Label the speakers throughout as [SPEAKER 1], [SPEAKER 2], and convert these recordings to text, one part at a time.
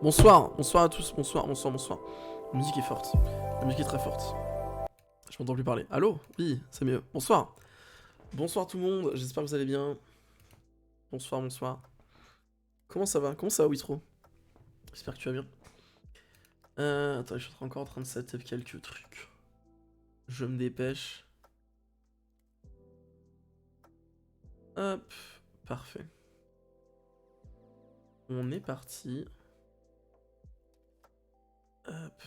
[SPEAKER 1] Bonsoir, bonsoir à tous, bonsoir, bonsoir, bonsoir. La musique est forte, la musique est très forte. Je m'entends plus parler. Allô? Oui, c'est mieux. Bonsoir. Bonsoir tout le monde, j'espère que vous allez bien. Bonsoir, bonsoir. Comment ça va? Comment ça va, Witro? J'espère que tu vas bien. Attends, je suis encore en train de setup quelques trucs. Je me dépêche. Hop, parfait. On est parti. Hop.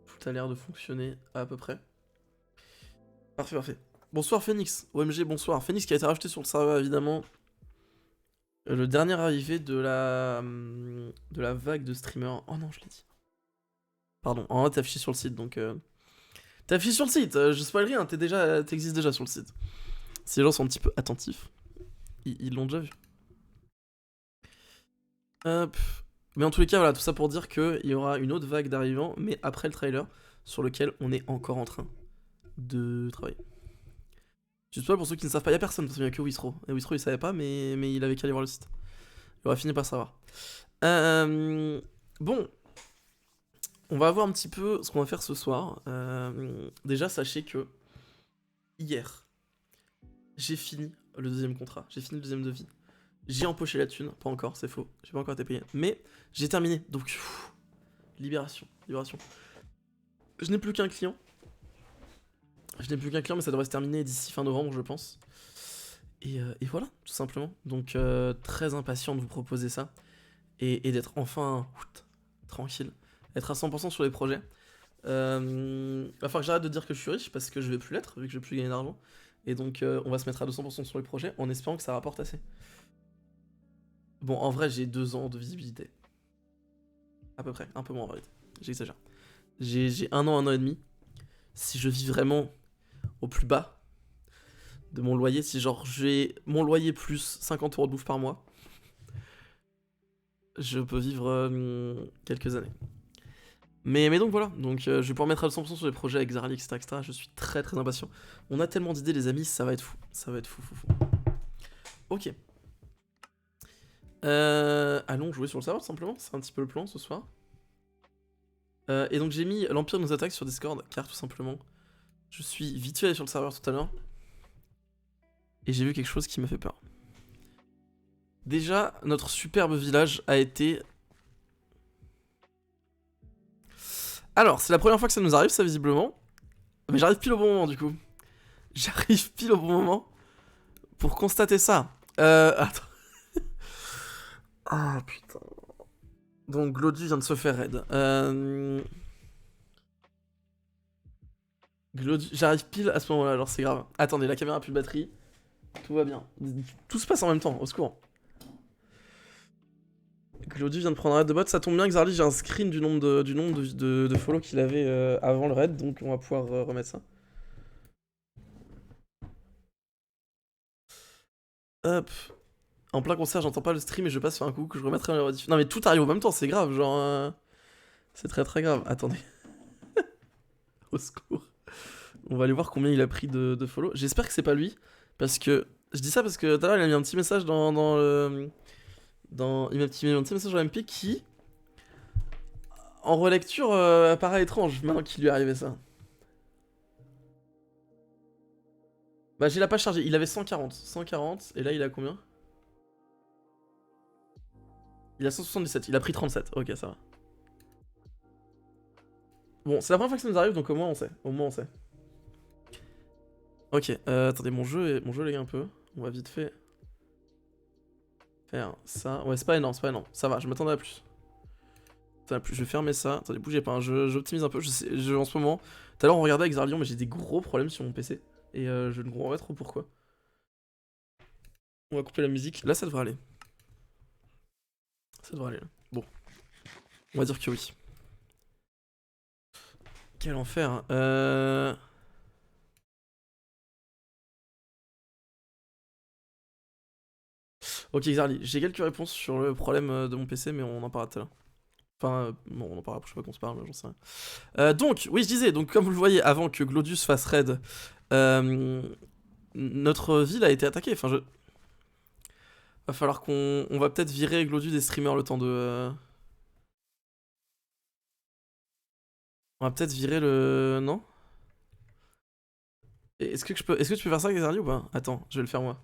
[SPEAKER 1] Tout a l'air de fonctionner à peu près. Parfait, parfait. Bonsoir Phoenix, OMG, bonsoir. Phoenix qui a été rajouté sur le serveur évidemment. Le dernier arrivé de la vague de streamers. Oh non, je l'ai dit. Pardon, en vrai t'es affiché sur le site donc... T'es affiché sur le site, je spoil rien, t'existes déjà sur le site. Si les gens sont un petit peu attentifs, ils l'ont déjà vu. Hop. Mais en tous les cas, voilà, tout ça pour dire qu'il y aura une autre vague d'arrivants, mais après le trailer, sur lequel on est encore en train de travailler. Je spoil pour ceux qui ne savent pas, il y a personne, parce qu'il n'y a que Wistro. Et Wistro il savait pas, mais il avait qu'à aller voir le site. Il aurait fini par savoir. Bon. On va voir un petit peu ce qu'on va faire ce soir. Déjà, sachez que hier, j'ai fini le deuxième contrat. J'ai fini le deuxième devis. J'ai empoché la thune. Pas encore, c'est faux. J'ai pas encore été payé. Mais j'ai terminé. Donc, libération. Libération. Je n'ai plus qu'un client. Je n'ai plus qu'un client, mais ça devrait se terminer d'ici fin novembre, je pense. Et voilà, tout simplement. Donc, très impatient de vous proposer ça. Et d'être enfin tranquille. Être à 100% sur les projets. Va falloir que j'arrête de dire que je suis riche parce que je vais plus l'être vu que je vais plus gagner d'argent. Et donc on va se mettre à 200% sur les projets en espérant que ça rapporte assez. Bon, en vrai, j'ai 2 ans de visibilité. À peu près, un peu moins en vérité. J'exagère. J'ai 1 an et demi. Si je vis vraiment au plus bas de mon loyer, si genre j'ai mon loyer plus 50 € de bouffe par mois, je peux vivre quelques années. Mais donc voilà, donc je vais pouvoir mettre à 100% sur les projets avec Zarly, etc., etc. Je suis très très impatient. On a tellement d'idées les amis, ça va être fou. Ça va être fou, fou, fou. Ok. Allons jouer sur le serveur tout simplement, c'est un petit peu le plan ce soir. Et donc j'ai mis l'Empire nous attaque sur Discord, car tout simplement, je suis vite fait allé sur le serveur tout à l'heure. Et j'ai vu quelque chose qui m'a fait peur. Déjà, notre superbe village a été... Alors, c'est la première fois que ça nous arrive, ça, visiblement. Mais j'arrive pile au bon moment, du coup. J'arrive pile au bon moment pour constater ça. Attends. Ah, putain. Donc, Glody vient de se faire raid. Glody... J'arrive pile à ce moment-là, alors c'est grave. Attendez, la caméra a plus de batterie. Tout va bien. Tout se passe en même temps, au secours. Glody vient de prendre un raid de bot, ça tombe bien que Zarly, j'ai un screen du nombre de follow qu'il avait avant le raid, donc on va pouvoir remettre ça. Hop. En plein concert, j'entends pas le stream et je passe faire un coup que je remettrai dans la rediff. Non mais tout arrive au même temps, c'est grave, genre... C'est très très grave. Attendez. Au secours. On va aller voir combien il a pris de follow. J'espère que c'est pas lui, parce que... Je dis ça parce que tout à l'heure, il a mis un petit message dans le... Il m'a mis un petit message dans MP qui... En relecture, paraît étrange, maintenant qu'il lui est arrivé ça. Bah, j'ai la pas chargé. Il avait 140. 140, et là, il a combien? Il a 177. Il a pris 37. Ok, ça va. Bon, c'est la première fois que ça nous arrive, donc au moins on sait. Au moins on sait. Ok, attendez, mon jeu lag un peu. On va vite fait faire ça. Ouais, c'est pas énorme, c'est pas énorme. Ça va, je m'attendais à plus. Je vais fermer ça. Attendez, bougez pas, j'optimise un peu. En ce moment, tout à l'heure on regardait avec Zarlion, mais j'ai des gros problèmes sur mon PC. Et je ne comprends pas trop pourquoi. On va couper la musique. Là, ça devrait aller. Ça devrait aller. Bon. On va dire que oui. Quel enfer. Ok, Xarly, j'ai quelques réponses sur le problème de mon PC, mais on en parlera tout à l'heure. Enfin, bon, on en parlera la prochaine fois qu'on se parle, j'en sais rien. Donc, oui, je disais, donc comme vous le voyez, avant que Glodius fasse raid, notre ville a été attaquée. Enfin, Va falloir qu'on... On va peut-être virer Glodu des streamers le temps de... On va peut-être virer le... Non? Est-ce que tu peux faire ça, Gazarly, ou pas? Attends, je vais le faire moi.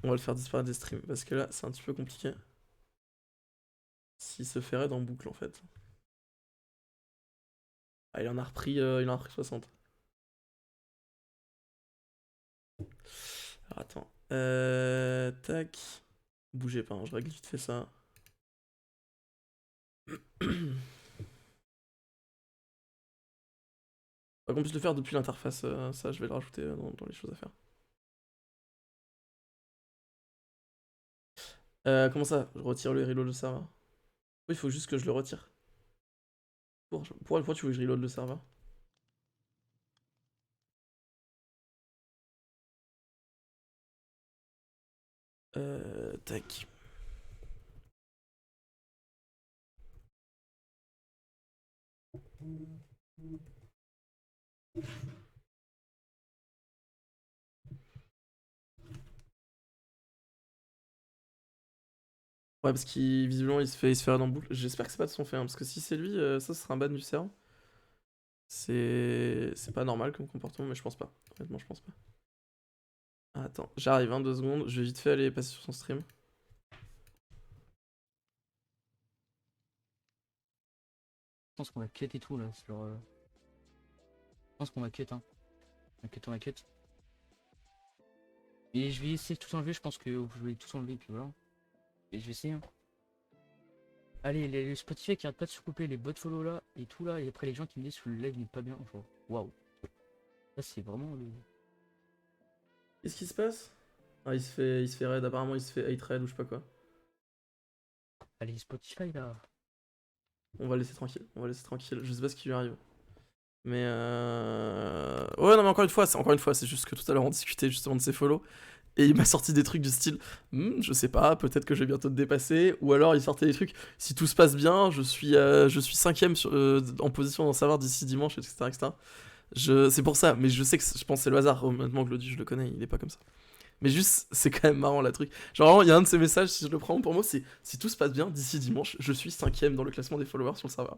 [SPEAKER 1] On va le faire disparaître des streams, parce que là, c'est un petit peu compliqué. S'il se fait raid en boucle, en fait. Ah, il en a repris 60. Alors, attends. Tac. Bougez pas, hein, je règle vite fait ça. Pas qu'on puisse le faire depuis l'interface, ça je vais le rajouter dans les choses à faire. Comment ça? Je retire le reload de serveur. Oui, il faut juste que je le retire. Pourquoi tu veux que je reload le serveur? Tac. Ouais, parce qu'il visiblement il se fait raid en boucle. J'espère que c'est pas de son fait, hein, parce que si c'est lui, ça sera un ban du serveur. C'est pas normal comme comportement, mais je pense pas. Honnêtement, je pense pas. Ah, attends, j'arrive, 2 secondes. Je vais vite fait aller passer sur son stream.
[SPEAKER 2] Je pense qu'on va cut et tout là. Sur, Je pense qu'on va cut, hein. On va cut. Et je vais essayer de tout enlever, je pense que je vais tout enlever, puis voilà. Et je vais essayer, hein. Allez, les Spotify qui arrêtent pas de se couper, les bot follow là, et tout là, et après les gens qui me disent que le live n'est pas bien, genre, waouh. Là c'est vraiment le...
[SPEAKER 1] Qu'est-ce qui se passe? Ah, il se fait raid, apparemment il se fait hate raid ou je sais pas quoi.
[SPEAKER 2] Allez, Spotify là.
[SPEAKER 1] On va le laisser tranquille, je sais pas ce qui lui arrive. Mais ouais, non, mais encore une fois, c'est juste que tout à l'heure on discutait justement de ses follow. Et il m'a sorti des trucs du style, je sais pas, peut-être que je vais bientôt te dépasser. Ou alors il sortait des trucs, si tout se passe bien, je suis 5ème en position d'en savoir d'ici dimanche, etc. etc. C'est pour ça, mais je sais que je pense que c'est le hasard. Honnêtement, Glody, je le connais, il est pas comme ça. Mais juste, c'est quand même marrant la truc. Genre, vraiment, il y a un de ces messages, si je le prends pour moi, c'est si tout se passe bien, d'ici dimanche, je suis 5ème dans le classement des followers sur le serveur.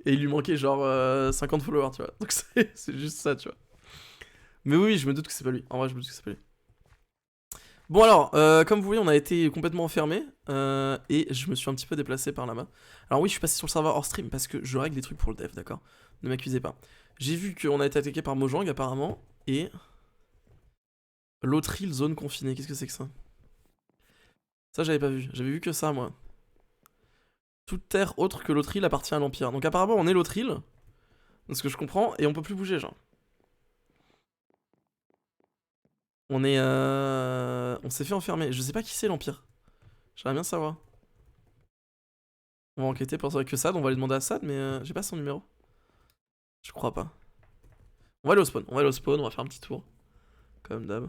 [SPEAKER 1] Et il lui manquait genre 50 followers, tu vois. Donc c'est juste ça, tu vois. Mais oui, je me doute que c'est pas lui. En vrai, je me doute que c'est pas lui. Bon alors, comme vous voyez, on a été complètement enfermé et je me suis un petit peu déplacé par là-bas. Alors oui, je suis passé sur le serveur hors stream parce que je règle des trucs pour le dev, d'accord? Ne m'accusez pas. J'ai vu qu'on a été attaqué par Mojang apparemment et... L'autre île zone confinée, qu'est-ce que c'est que ça? Ça j'avais pas vu, j'avais vu que ça moi. Toute terre autre que l'autre île appartient à l'Empire. Donc apparemment on est l'autre île, de ce que je comprends, et on peut plus bouger genre. On est... On s'est fait enfermer. Je sais pas qui c'est l'Empire. J'aimerais bien savoir. On va enquêter pour savoir que Sad, on va aller demander à Sad, mais j'ai pas son numéro. Je crois pas. On va aller au spawn, on va faire un petit tour. Comme d'hab.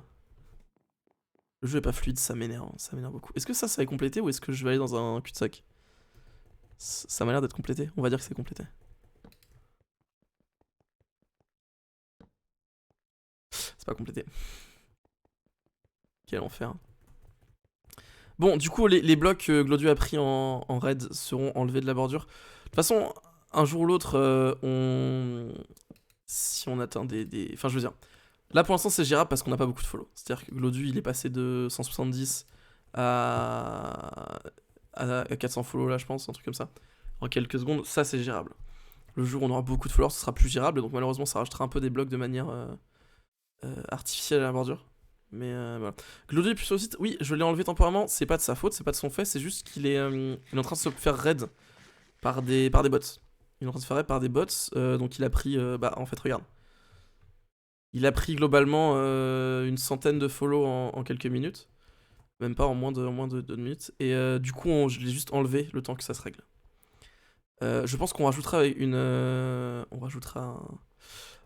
[SPEAKER 1] Le jeu est pas fluide, ça m'énerve beaucoup. Est-ce que ça est complété ou est-ce que je vais aller dans un cul-de-sac? Ça m'a l'air d'être complété, on va dire que c'est complété. C'est pas complété. Quel enfer. Bon, du coup, les blocs que Glodu a pris en raid seront enlevés de la bordure. De toute façon, un jour ou l'autre, si on atteint des... Enfin, je veux dire, là pour l'instant c'est gérable parce qu'on n'a pas beaucoup de follow. C'est-à-dire que Glodu il est passé de 170 à 400 follow là je pense, un truc comme ça. En quelques secondes, ça c'est gérable. Le jour où on aura beaucoup de followers, ce sera plus gérable, donc malheureusement ça rajoutera un peu des blocs de manière artificielle à la bordure. Mais voilà. Glodu est plus sur le site, oui, je l'ai enlevé temporairement, c'est pas de sa faute, c'est pas de son fait, c'est juste qu'il est, il est en train de se faire raid par des bots. Il est en train de se faire raid par des bots, donc il a pris, bah en fait regarde. Il a pris globalement une centaine de follow en quelques minutes. Même pas en moins de 2 minutes. Et du coup, je l'ai juste enlevé le temps que ça se règle. Je pense qu'on rajoutera on rajoutera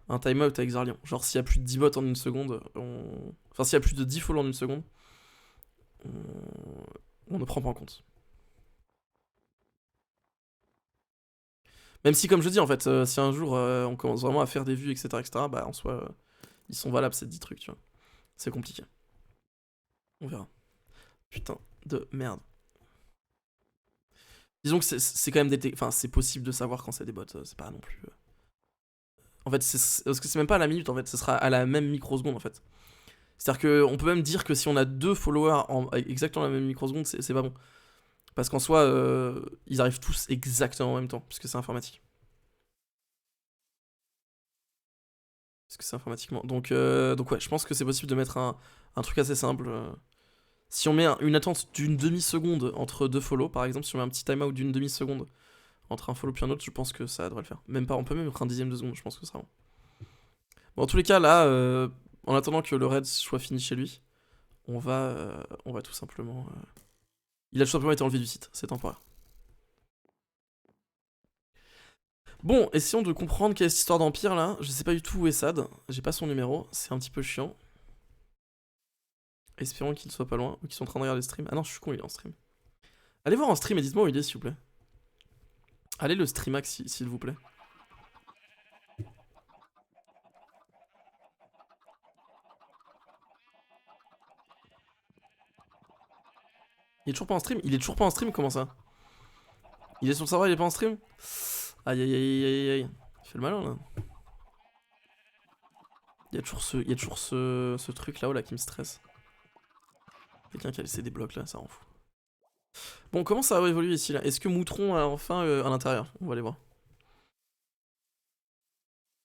[SPEAKER 1] un timeout avec Zarlian. Genre, s'il y a plus de 10 bots en une seconde, enfin, s'il y a plus de 10 follow en une seconde, on ne prend pas en compte. Même si, comme je dis, en fait, si un jour on commence vraiment à faire des vues, etc., bah en soi, ils sont valables ces 10 trucs, tu vois. C'est compliqué. On verra. Putain de merde. Disons que c'est quand même enfin, c'est possible de savoir quand c'est des bots, c'est pas non plus. En fait, parce que c'est même pas à la minute, en fait, ce sera à la même microseconde, en fait. C'est-à-dire qu'on peut même dire que si on a deux followers exactement la même microseconde, c'est pas bon. Parce qu'en soi, ils arrivent tous exactement en même temps, puisque c'est informatique. Parce que c'est informatiquement. Donc ouais, je pense que c'est possible de mettre un truc assez simple. Si on met une attente d'une demi-seconde entre deux follow, par exemple, si on met un petit timeout d'une demi-seconde entre un follow puis un autre, je pense que ça devrait le faire. Même pas, on peut même mettre un dixième de seconde, je pense que ce sera bon. Bon, en tous les cas, là, en attendant que le raid soit fini chez lui, on va tout simplement... Il a tout simplement été enlevé du site, c'est temporaire. Bon, essayons de comprendre quelle est cette histoire d'Empire là. Je sais pas du tout où est Sad, j'ai pas son numéro, c'est un petit peu chiant. Espérons qu'il soit pas loin, ou qu'ils sont en train de regarder le stream. Ah non, je suis con, il est en stream. Allez voir en stream et dites-moi où il est, s'il vous plaît. Allez le streamax, s'il vous plaît. Il est toujours pas en stream? Il est toujours pas en stream, comment ça? Il est sur le serveur, il est pas en stream? Aïe aïe aïe aïe aïe. Il fait le malin là. Il y a toujours ce truc là-haut là qui me stresse. Quelqu'un qui a laissé des blocs là, ça rend fou. Bon, comment ça va évoluer ici là? Est-ce que Moutron a enfin un intérieur? On va aller voir.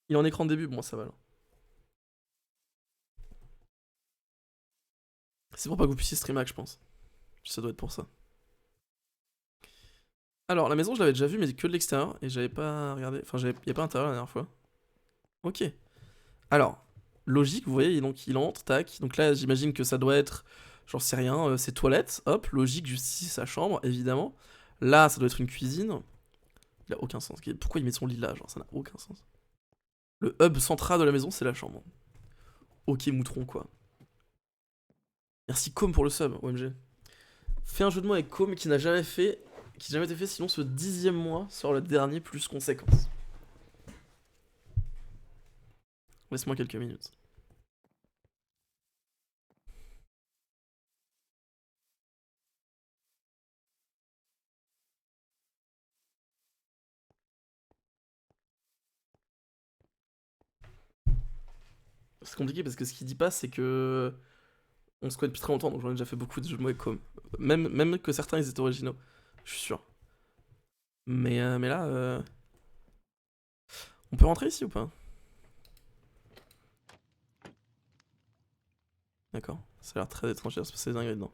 [SPEAKER 1] Il est en écran de début? Bon, ça va là. C'est pour pas que vous puissiez streamer, je pense. Ça doit être pour ça. Alors, la maison, je l'avais déjà vue, mais que de l'extérieur, et j'avais pas regardé. Enfin, y a pas intérieur la dernière fois. Ok. Alors, logique, vous voyez, donc il entre, tac. Donc là, j'imagine que ça doit être, j'en sais rien, ses toilettes, hop, logique, juste ici, sa chambre, évidemment. Là, ça doit être une cuisine. Il a aucun sens. Pourquoi il met son lit là? Genre, ça n'a aucun sens. Le hub central de la maison, c'est la chambre. Ok, Moutron, quoi. Merci Com pour le sub, OMG. Fais un jeu de mots avec Com qui n'a jamais fait, qui n'a jamais été fait, sinon ce 10e mois sur le dernier plus conséquence. Laisse-moi quelques minutes. C'est compliqué parce que ce qu'il dit pas, c'est que on se connaît depuis très longtemps, donc j'en ai déjà fait beaucoup de jeux de mots avec Com. Même que certains ils étaient originaux, je suis sûr. Mais là, on peut rentrer ici ou pas? D'accord, ça a l'air très étrange, il va se passer des dingueries dedans.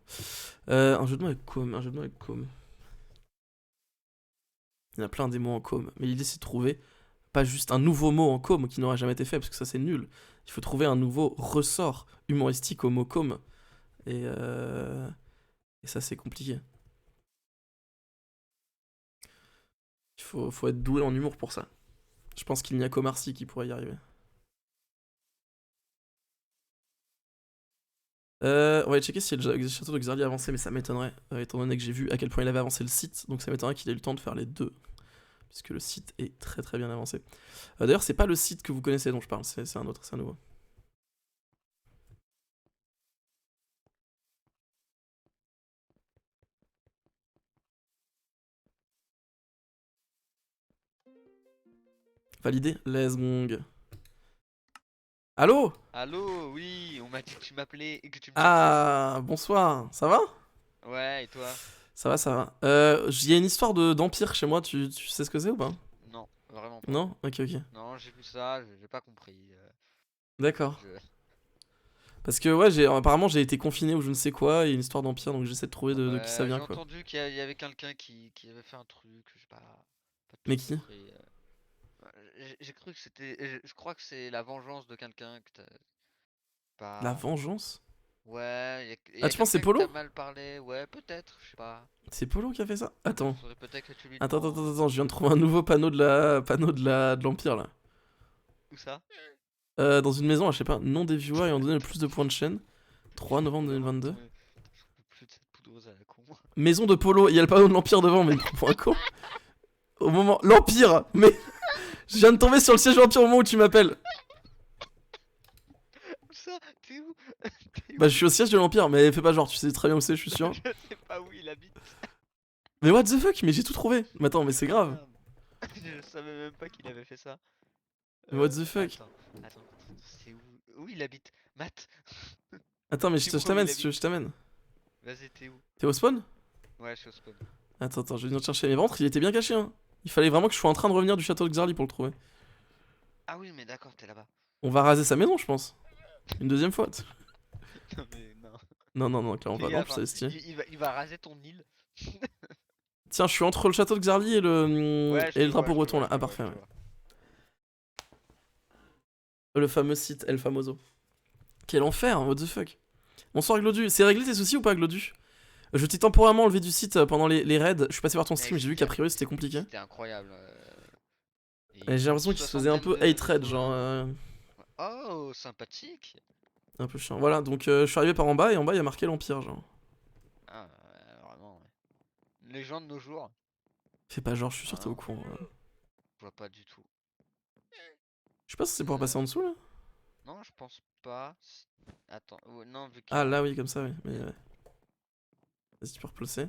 [SPEAKER 1] Un jeu de mots avec Com, un jeu de mots avec Com. Il y en a plein des mots en com, mais l'idée c'est de trouver pas juste un nouveau mot en com qui n'aura jamais été fait, parce que ça c'est nul. Il faut trouver un nouveau ressort humoristique au mot com. Et ça c'est compliqué. Il faut être doué en humour pour ça. Je pense qu'il n'y a qu'Omarcy qui pourrait y arriver. On va aller checker si le château de Xarli a avancé, mais ça m'étonnerait, étant donné que j'ai vu à quel point il avait avancé le site, donc ça m'étonnerait qu'il ait eu le temps de faire les deux. Puisque le site est très très bien avancé. D'ailleurs, c'est pas le site que vous connaissez dont je parle, c'est un autre, c'est un nouveau. Validé, let's gong. Allô?
[SPEAKER 3] Allô, oui, on m'a dit que tu m'appelais et que tu me cherchais.
[SPEAKER 1] Ah, bonsoir, ça va?
[SPEAKER 3] Ouais, et toi?
[SPEAKER 1] Ça va, ça va. Il y a une histoire d'Empire chez moi, tu sais ce que c'est ou pas?
[SPEAKER 3] Non, vraiment pas.
[SPEAKER 1] Non? Ok, ok.
[SPEAKER 3] Non, j'ai vu ça, j'ai pas compris.
[SPEAKER 1] D'accord.
[SPEAKER 3] Je-
[SPEAKER 1] Parce que ouais, apparemment j'ai été confiné ou je ne sais quoi, et une histoire d'Empire, donc j'essaie de trouver de qui ça
[SPEAKER 3] Ouais, j'ai
[SPEAKER 1] vient, quoi.
[SPEAKER 3] entendu qu'il y avait quelqu'un qui avait fait un truc, j'ai pas tout
[SPEAKER 1] Mais qui?
[SPEAKER 3] compris. J'ai cru que c'était. Je crois que c'est la vengeance de quelqu'un que t'as
[SPEAKER 1] La
[SPEAKER 3] pas.
[SPEAKER 1] vengeance?
[SPEAKER 3] Ouais, il y
[SPEAKER 1] Ah,
[SPEAKER 3] a
[SPEAKER 1] tu penses que c'est
[SPEAKER 3] quelqu'un que t'as
[SPEAKER 1] Polo?
[SPEAKER 3] mal parlé, ouais, peut-être, je sais pas.
[SPEAKER 1] C'est Polo qui a fait ça? Attends.
[SPEAKER 3] Faudrait peut-être que tu lui
[SPEAKER 1] Attends, attends, attends,
[SPEAKER 3] demandes.
[SPEAKER 1] attends, je viens de trouver un nouveau panneau de l'Empire là.
[SPEAKER 3] Où ça?
[SPEAKER 1] Dans une maison, je sais pas, nom des viewers ayant donné le plus de points de chaîne. 3 novembre 2022.
[SPEAKER 3] J'en peux plus de cette poudreuse à la con.
[SPEAKER 1] Maison de Polo, il y a le panneau de l'Empire devant, mais pour un con. Au moment. L'Empire! Mais. Je viens de tomber sur le siège de l'Empire au moment où tu m'appelles.
[SPEAKER 3] Où ça? T'es où? T'es
[SPEAKER 1] Bah,
[SPEAKER 3] où?
[SPEAKER 1] je suis au siège de l'Empire, mais fais pas genre, tu sais très bien où c'est, je suis sûr.
[SPEAKER 3] Je sais pas où il habite.
[SPEAKER 1] Mais what the fuck, mais j'ai tout trouvé. Mais attends, mais c'est
[SPEAKER 3] Ah
[SPEAKER 1] grave.
[SPEAKER 3] merde. Je savais même pas qu'il avait fait ça.
[SPEAKER 1] Mais what the fuck.
[SPEAKER 3] Attends, c'est où il habite? Matt,
[SPEAKER 1] Attends, mais je
[SPEAKER 3] dis-moi où
[SPEAKER 1] t'amène
[SPEAKER 3] il
[SPEAKER 1] si tu veux, je
[SPEAKER 3] habite.
[SPEAKER 1] t'amène.
[SPEAKER 3] Vas-y, t'es où?
[SPEAKER 1] T'es au spawn?
[SPEAKER 3] Ouais, je suis au spawn.
[SPEAKER 1] Attends, je vais venir te chercher. Mais par contre, il était bien caché, hein. Il fallait vraiment que je sois en train de revenir du château de Xarli pour le trouver.
[SPEAKER 3] Ah oui, mais d'accord, t'es là-bas.
[SPEAKER 1] On va raser sa maison, je pense. Une deuxième fois.
[SPEAKER 3] Non, mais non.
[SPEAKER 1] Non, clairement
[SPEAKER 3] Fais
[SPEAKER 1] pas. Non,
[SPEAKER 3] gaffe,
[SPEAKER 1] plus
[SPEAKER 3] hein.
[SPEAKER 1] ça est stylé.
[SPEAKER 3] Il va raser ton île.
[SPEAKER 1] Tiens, je suis entre le château de Xarli
[SPEAKER 3] Ouais, je
[SPEAKER 1] et
[SPEAKER 3] te
[SPEAKER 1] le
[SPEAKER 3] vois,
[SPEAKER 1] drapeau
[SPEAKER 3] je te
[SPEAKER 1] breton
[SPEAKER 3] vois,
[SPEAKER 1] là.
[SPEAKER 3] je
[SPEAKER 1] Ah,
[SPEAKER 3] te vois,
[SPEAKER 1] parfait,
[SPEAKER 3] je
[SPEAKER 1] ouais.
[SPEAKER 3] te vois.
[SPEAKER 1] Le fameux site El Famoso. Quel enfer, what the fuck. Bonsoir Glodu. C'est réglé tes soucis ou pas, Glodu? Je t'ai temporairement enlevé du site pendant les raids. Je suis passé voir ton stream
[SPEAKER 3] Mec,
[SPEAKER 1] et j'ai vu qu'a priori c'était compliqué.
[SPEAKER 3] c'était incroyable.
[SPEAKER 1] Et j'ai l'impression qu'il se faisait un peu hate raid,
[SPEAKER 3] de
[SPEAKER 1] genre.
[SPEAKER 3] Oh, sympathique.
[SPEAKER 1] Un peu chiant. Voilà, donc je suis arrivé par en bas et en bas il y a marqué l'Empire, genre.
[SPEAKER 3] Ah, vraiment, ouais. Les gens de nos jours,
[SPEAKER 1] Fais pas genre, je suis sûr que t'es au
[SPEAKER 3] vraiment,
[SPEAKER 1] courant.
[SPEAKER 3] je vois pas du tout.
[SPEAKER 1] Je sais pas si c'est pour passer en dessous là.
[SPEAKER 3] Non, je pense pas. Attends, non, vu qu'il y
[SPEAKER 1] Ah
[SPEAKER 3] a...
[SPEAKER 1] là oui, comme ça, oui. Mais ouais. Vas-y, tu peux replacer.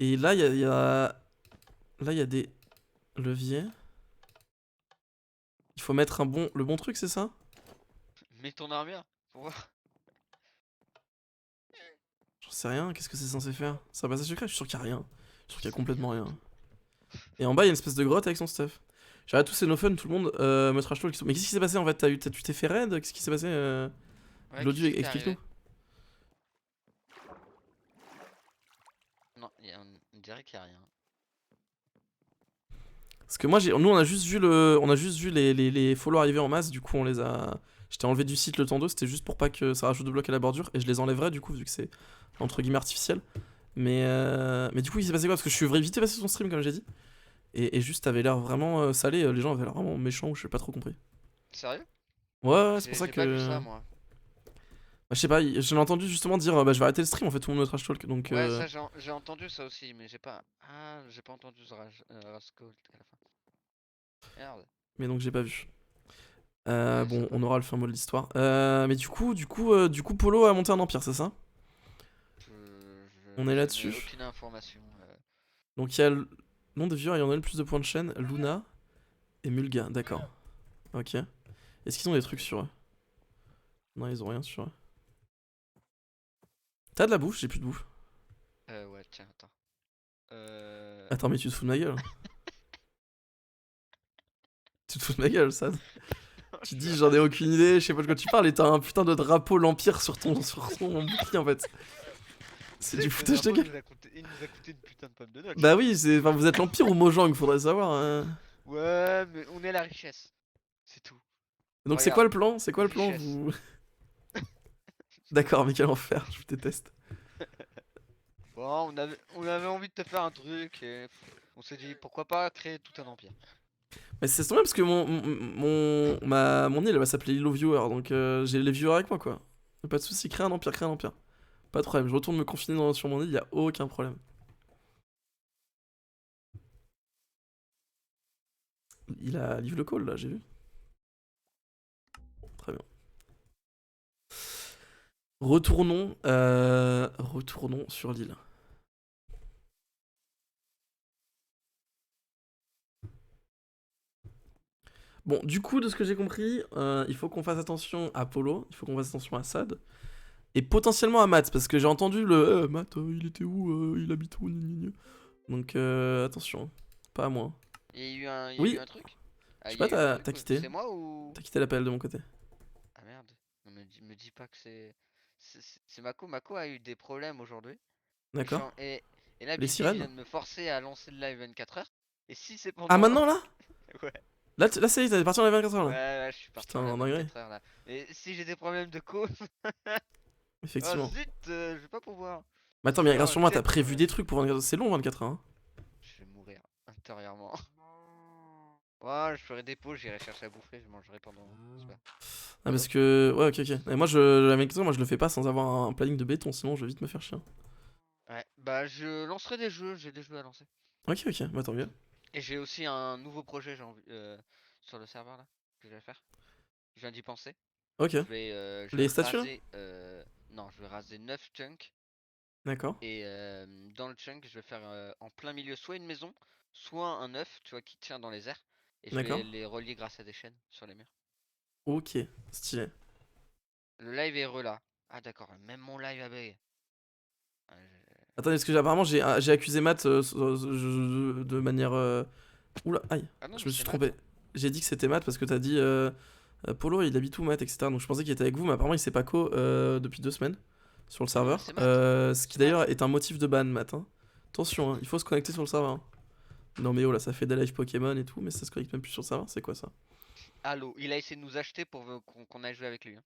[SPEAKER 1] Et là, là, il y a des leviers. Il faut mettre le bon truc, c'est ça?
[SPEAKER 3] Mets ton armure, pour voir.
[SPEAKER 1] J'en sais rien, qu'est-ce que c'est censé faire? C'est un passage secret? Je suis sûr qu'il y a rien. Je suis sûr qu'il y a
[SPEAKER 3] C'est
[SPEAKER 1] complètement
[SPEAKER 3] rien.
[SPEAKER 1] rien. Et en bas, il y a une espèce de grotte avec son stuff. J'arrête tous ces no fun, tout le monde me trash talk. Mais qu'est-ce qui s'est passé en fait? Tu t'es fait raid? Qu'est-ce qui s'est passé
[SPEAKER 3] Ouais,
[SPEAKER 1] Glodu,
[SPEAKER 3] qu'est-ce qui t'est
[SPEAKER 1] explique-nous.
[SPEAKER 3] arrivé? Non, on dirait qu'il y a rien.
[SPEAKER 1] Parce que moi, nous, on a juste vu les follow arriver en masse. Du coup, on les a. J'étais enlevé du site le temps 2, c'était juste pour pas que ça rajoute de blocs à la bordure. Et je les enlèverai du coup, vu que c'est entre guillemets artificiel. Mais du coup, il s'est passé quoi? Parce que je suis vite passé son stream, comme j'ai dit. Et juste, t'avais l'air vraiment salé. Les gens avaient l'air vraiment méchants, ou je sais pas trop compris.
[SPEAKER 3] Sérieux?
[SPEAKER 1] Ouais, c'est pour ça
[SPEAKER 3] J'ai
[SPEAKER 1] que.
[SPEAKER 3] pas vu ça, moi.
[SPEAKER 1] Bah, je sais pas, je l'ai entendu justement dire bah, je vais arrêter le stream en fait, tout le monde me trash talk. Donc.
[SPEAKER 3] Ouais, ça, j'ai entendu ça aussi, mais j'ai pas... Ah, j'ai pas entendu ce Rascal à la fin. Merde.
[SPEAKER 1] Mais donc, j'ai pas vu.
[SPEAKER 3] Ouais,
[SPEAKER 1] Bon,
[SPEAKER 3] c'est pas...
[SPEAKER 1] on aura le fin mot de l'histoire. Mais du coup, Polo a monté un empire, c'est ça? On est
[SPEAKER 3] Je
[SPEAKER 1] là-dessus.
[SPEAKER 3] n'ai aucune information.
[SPEAKER 1] Donc il y a le nom de viewers ayant donné le plus de points de chaîne, Luna et Mulga, d'accord. Ok. Est-ce qu'ils ont des trucs sur eux? Non, ils ont rien sur eux. T'as de la bouffe? J'ai plus de bouffe.
[SPEAKER 3] Ouais, tiens, attends.
[SPEAKER 1] Attends, mais tu te fous de ma gueule? Tu te fous de ma gueule, ça? Tu dis j'en ai aucune idée, je sais pas de quoi tu parles et t'as un putain de drapeau l'Empire sur ton bouclier en fait. C'est du foutage de gueule.
[SPEAKER 3] Il nous a coûté une putain de pomme de noix.
[SPEAKER 1] Bah oui, enfin, vous êtes l'Empire ou Mojang, faudrait savoir.
[SPEAKER 3] Ouais, mais on est la richesse. C'est tout.
[SPEAKER 1] Donc c'est
[SPEAKER 3] Regarde,
[SPEAKER 1] quoi le plan? C'est quoi le plan
[SPEAKER 3] richesse.
[SPEAKER 1] vous... D'accord, mais quel enfer, je vous déteste.
[SPEAKER 3] Bon, on avait envie de te faire un truc et on s'est dit pourquoi pas créer tout un empire.
[SPEAKER 1] Mais c'est tombé parce que mon île elle va s'appeler l'île aux viewers, donc j'ai les viewers avec moi quoi. Pas de soucis, crée un empire, crée un empire. Pas de problème, je retourne me confiner sur mon île, y a aucun problème. Il a live le call là, j'ai vu. Très bien. Retournons sur l'île. Bon, du coup, de ce que j'ai compris, il faut qu'on fasse attention à Polo, il faut qu'on fasse attention à Sad, et potentiellement à Matt, parce que j'ai entendu le Matt, il était où, il habite où, gna. Donc attention, pas à moi.
[SPEAKER 3] Il y a eu un,
[SPEAKER 1] Oui.
[SPEAKER 3] un truc.
[SPEAKER 1] Je sais
[SPEAKER 3] Il y a
[SPEAKER 1] pas,
[SPEAKER 3] eu un
[SPEAKER 1] t'as
[SPEAKER 3] truc,
[SPEAKER 1] quitté.
[SPEAKER 3] C'est moi ou...
[SPEAKER 1] T'as quitté l'appel de mon côté.
[SPEAKER 3] Ah merde. Non, me dis pas que c'est... C'est Mako. Mako a eu des problèmes aujourd'hui.
[SPEAKER 1] D'accord.
[SPEAKER 3] Et là,
[SPEAKER 1] Les
[SPEAKER 3] Bibi
[SPEAKER 1] sirènes?
[SPEAKER 3] vient de me forcer à lancer le live 24 heures. Et si c'est
[SPEAKER 1] Ah,
[SPEAKER 3] pendant...
[SPEAKER 1] maintenant là?
[SPEAKER 3] Ouais.
[SPEAKER 1] Là, ça y est, t'es parti en 24 heures
[SPEAKER 3] Ouais,
[SPEAKER 1] là.
[SPEAKER 3] ouais, je suis parti
[SPEAKER 1] Putain,
[SPEAKER 3] en live
[SPEAKER 1] en dinguerie.
[SPEAKER 3] 24 heures là. Et si j'ai des problèmes de cause... Oh
[SPEAKER 1] Effectivement.
[SPEAKER 3] zut, je vais pas pouvoir.
[SPEAKER 1] Mais attends, mais
[SPEAKER 3] Oh,
[SPEAKER 1] rassure-moi, t'as
[SPEAKER 3] quel
[SPEAKER 1] prévu
[SPEAKER 3] problème.
[SPEAKER 1] des trucs pour 24 heures. C'est long 24 heures. Hein.
[SPEAKER 3] Je vais mourir intérieurement. Ouais, je ferai des pauses, j'irai chercher à bouffer, je mangerai pendant... c'est pas-
[SPEAKER 1] Ah, parce que. Ouais, ok. Et moi, la 24 heures, moi, je le fais pas sans avoir un planning de béton, sinon je vais vite me faire chier.
[SPEAKER 3] Ouais, bah je lancerai des jeux, j'ai des jeux à lancer.
[SPEAKER 1] Ok, bah tant mieux.
[SPEAKER 3] Et j'ai aussi un nouveau projet j'ai envie, sur le serveur là, que je vais faire. Je viens d'y penser.
[SPEAKER 1] Ok,
[SPEAKER 3] Je
[SPEAKER 1] les
[SPEAKER 3] vais
[SPEAKER 1] statues là?
[SPEAKER 3] raser. Non, je vais raser 9 chunks.
[SPEAKER 1] D'accord.
[SPEAKER 3] Et dans le chunk, je vais faire en plein milieu soit une maison, soit un œuf, tu vois, qui tient dans les airs. Et je vais
[SPEAKER 1] D'accord.
[SPEAKER 3] les relier grâce à des chaînes sur les murs.
[SPEAKER 1] Ok, stylé.
[SPEAKER 3] Le live est là. Ah d'accord, même mon live a bug. Ah,
[SPEAKER 1] Attendez, parce que apparemment j'ai accusé Matt de manière. Oula, aïe,
[SPEAKER 3] ah non,
[SPEAKER 1] je
[SPEAKER 3] mais
[SPEAKER 1] me
[SPEAKER 3] c'est
[SPEAKER 1] suis
[SPEAKER 3] Matt,
[SPEAKER 1] trompé.
[SPEAKER 3] hein.
[SPEAKER 1] J'ai dit que c'était Matt parce que t'as dit Polo il habite où Matt, etc. Donc je pensais qu'il était avec vous, mais apparemment il s'est pas co depuis 2 semaines sur le
[SPEAKER 3] Ah non, mais
[SPEAKER 1] serveur.
[SPEAKER 3] c'est Matt.
[SPEAKER 1] Ce qui
[SPEAKER 3] C'est Matt.
[SPEAKER 1] d'ailleurs est un motif de ban, Matt. Hein. Attention, hein, il faut se connecter sur le serveur. Hein. Non mais oh là, ça fait des lives Pokémon et tout, mais ça se connecte même plus sur le serveur, c'est quoi ça?
[SPEAKER 3] Allô, il a essayé de nous acheter pour qu'on aille jouer avec lui, hein.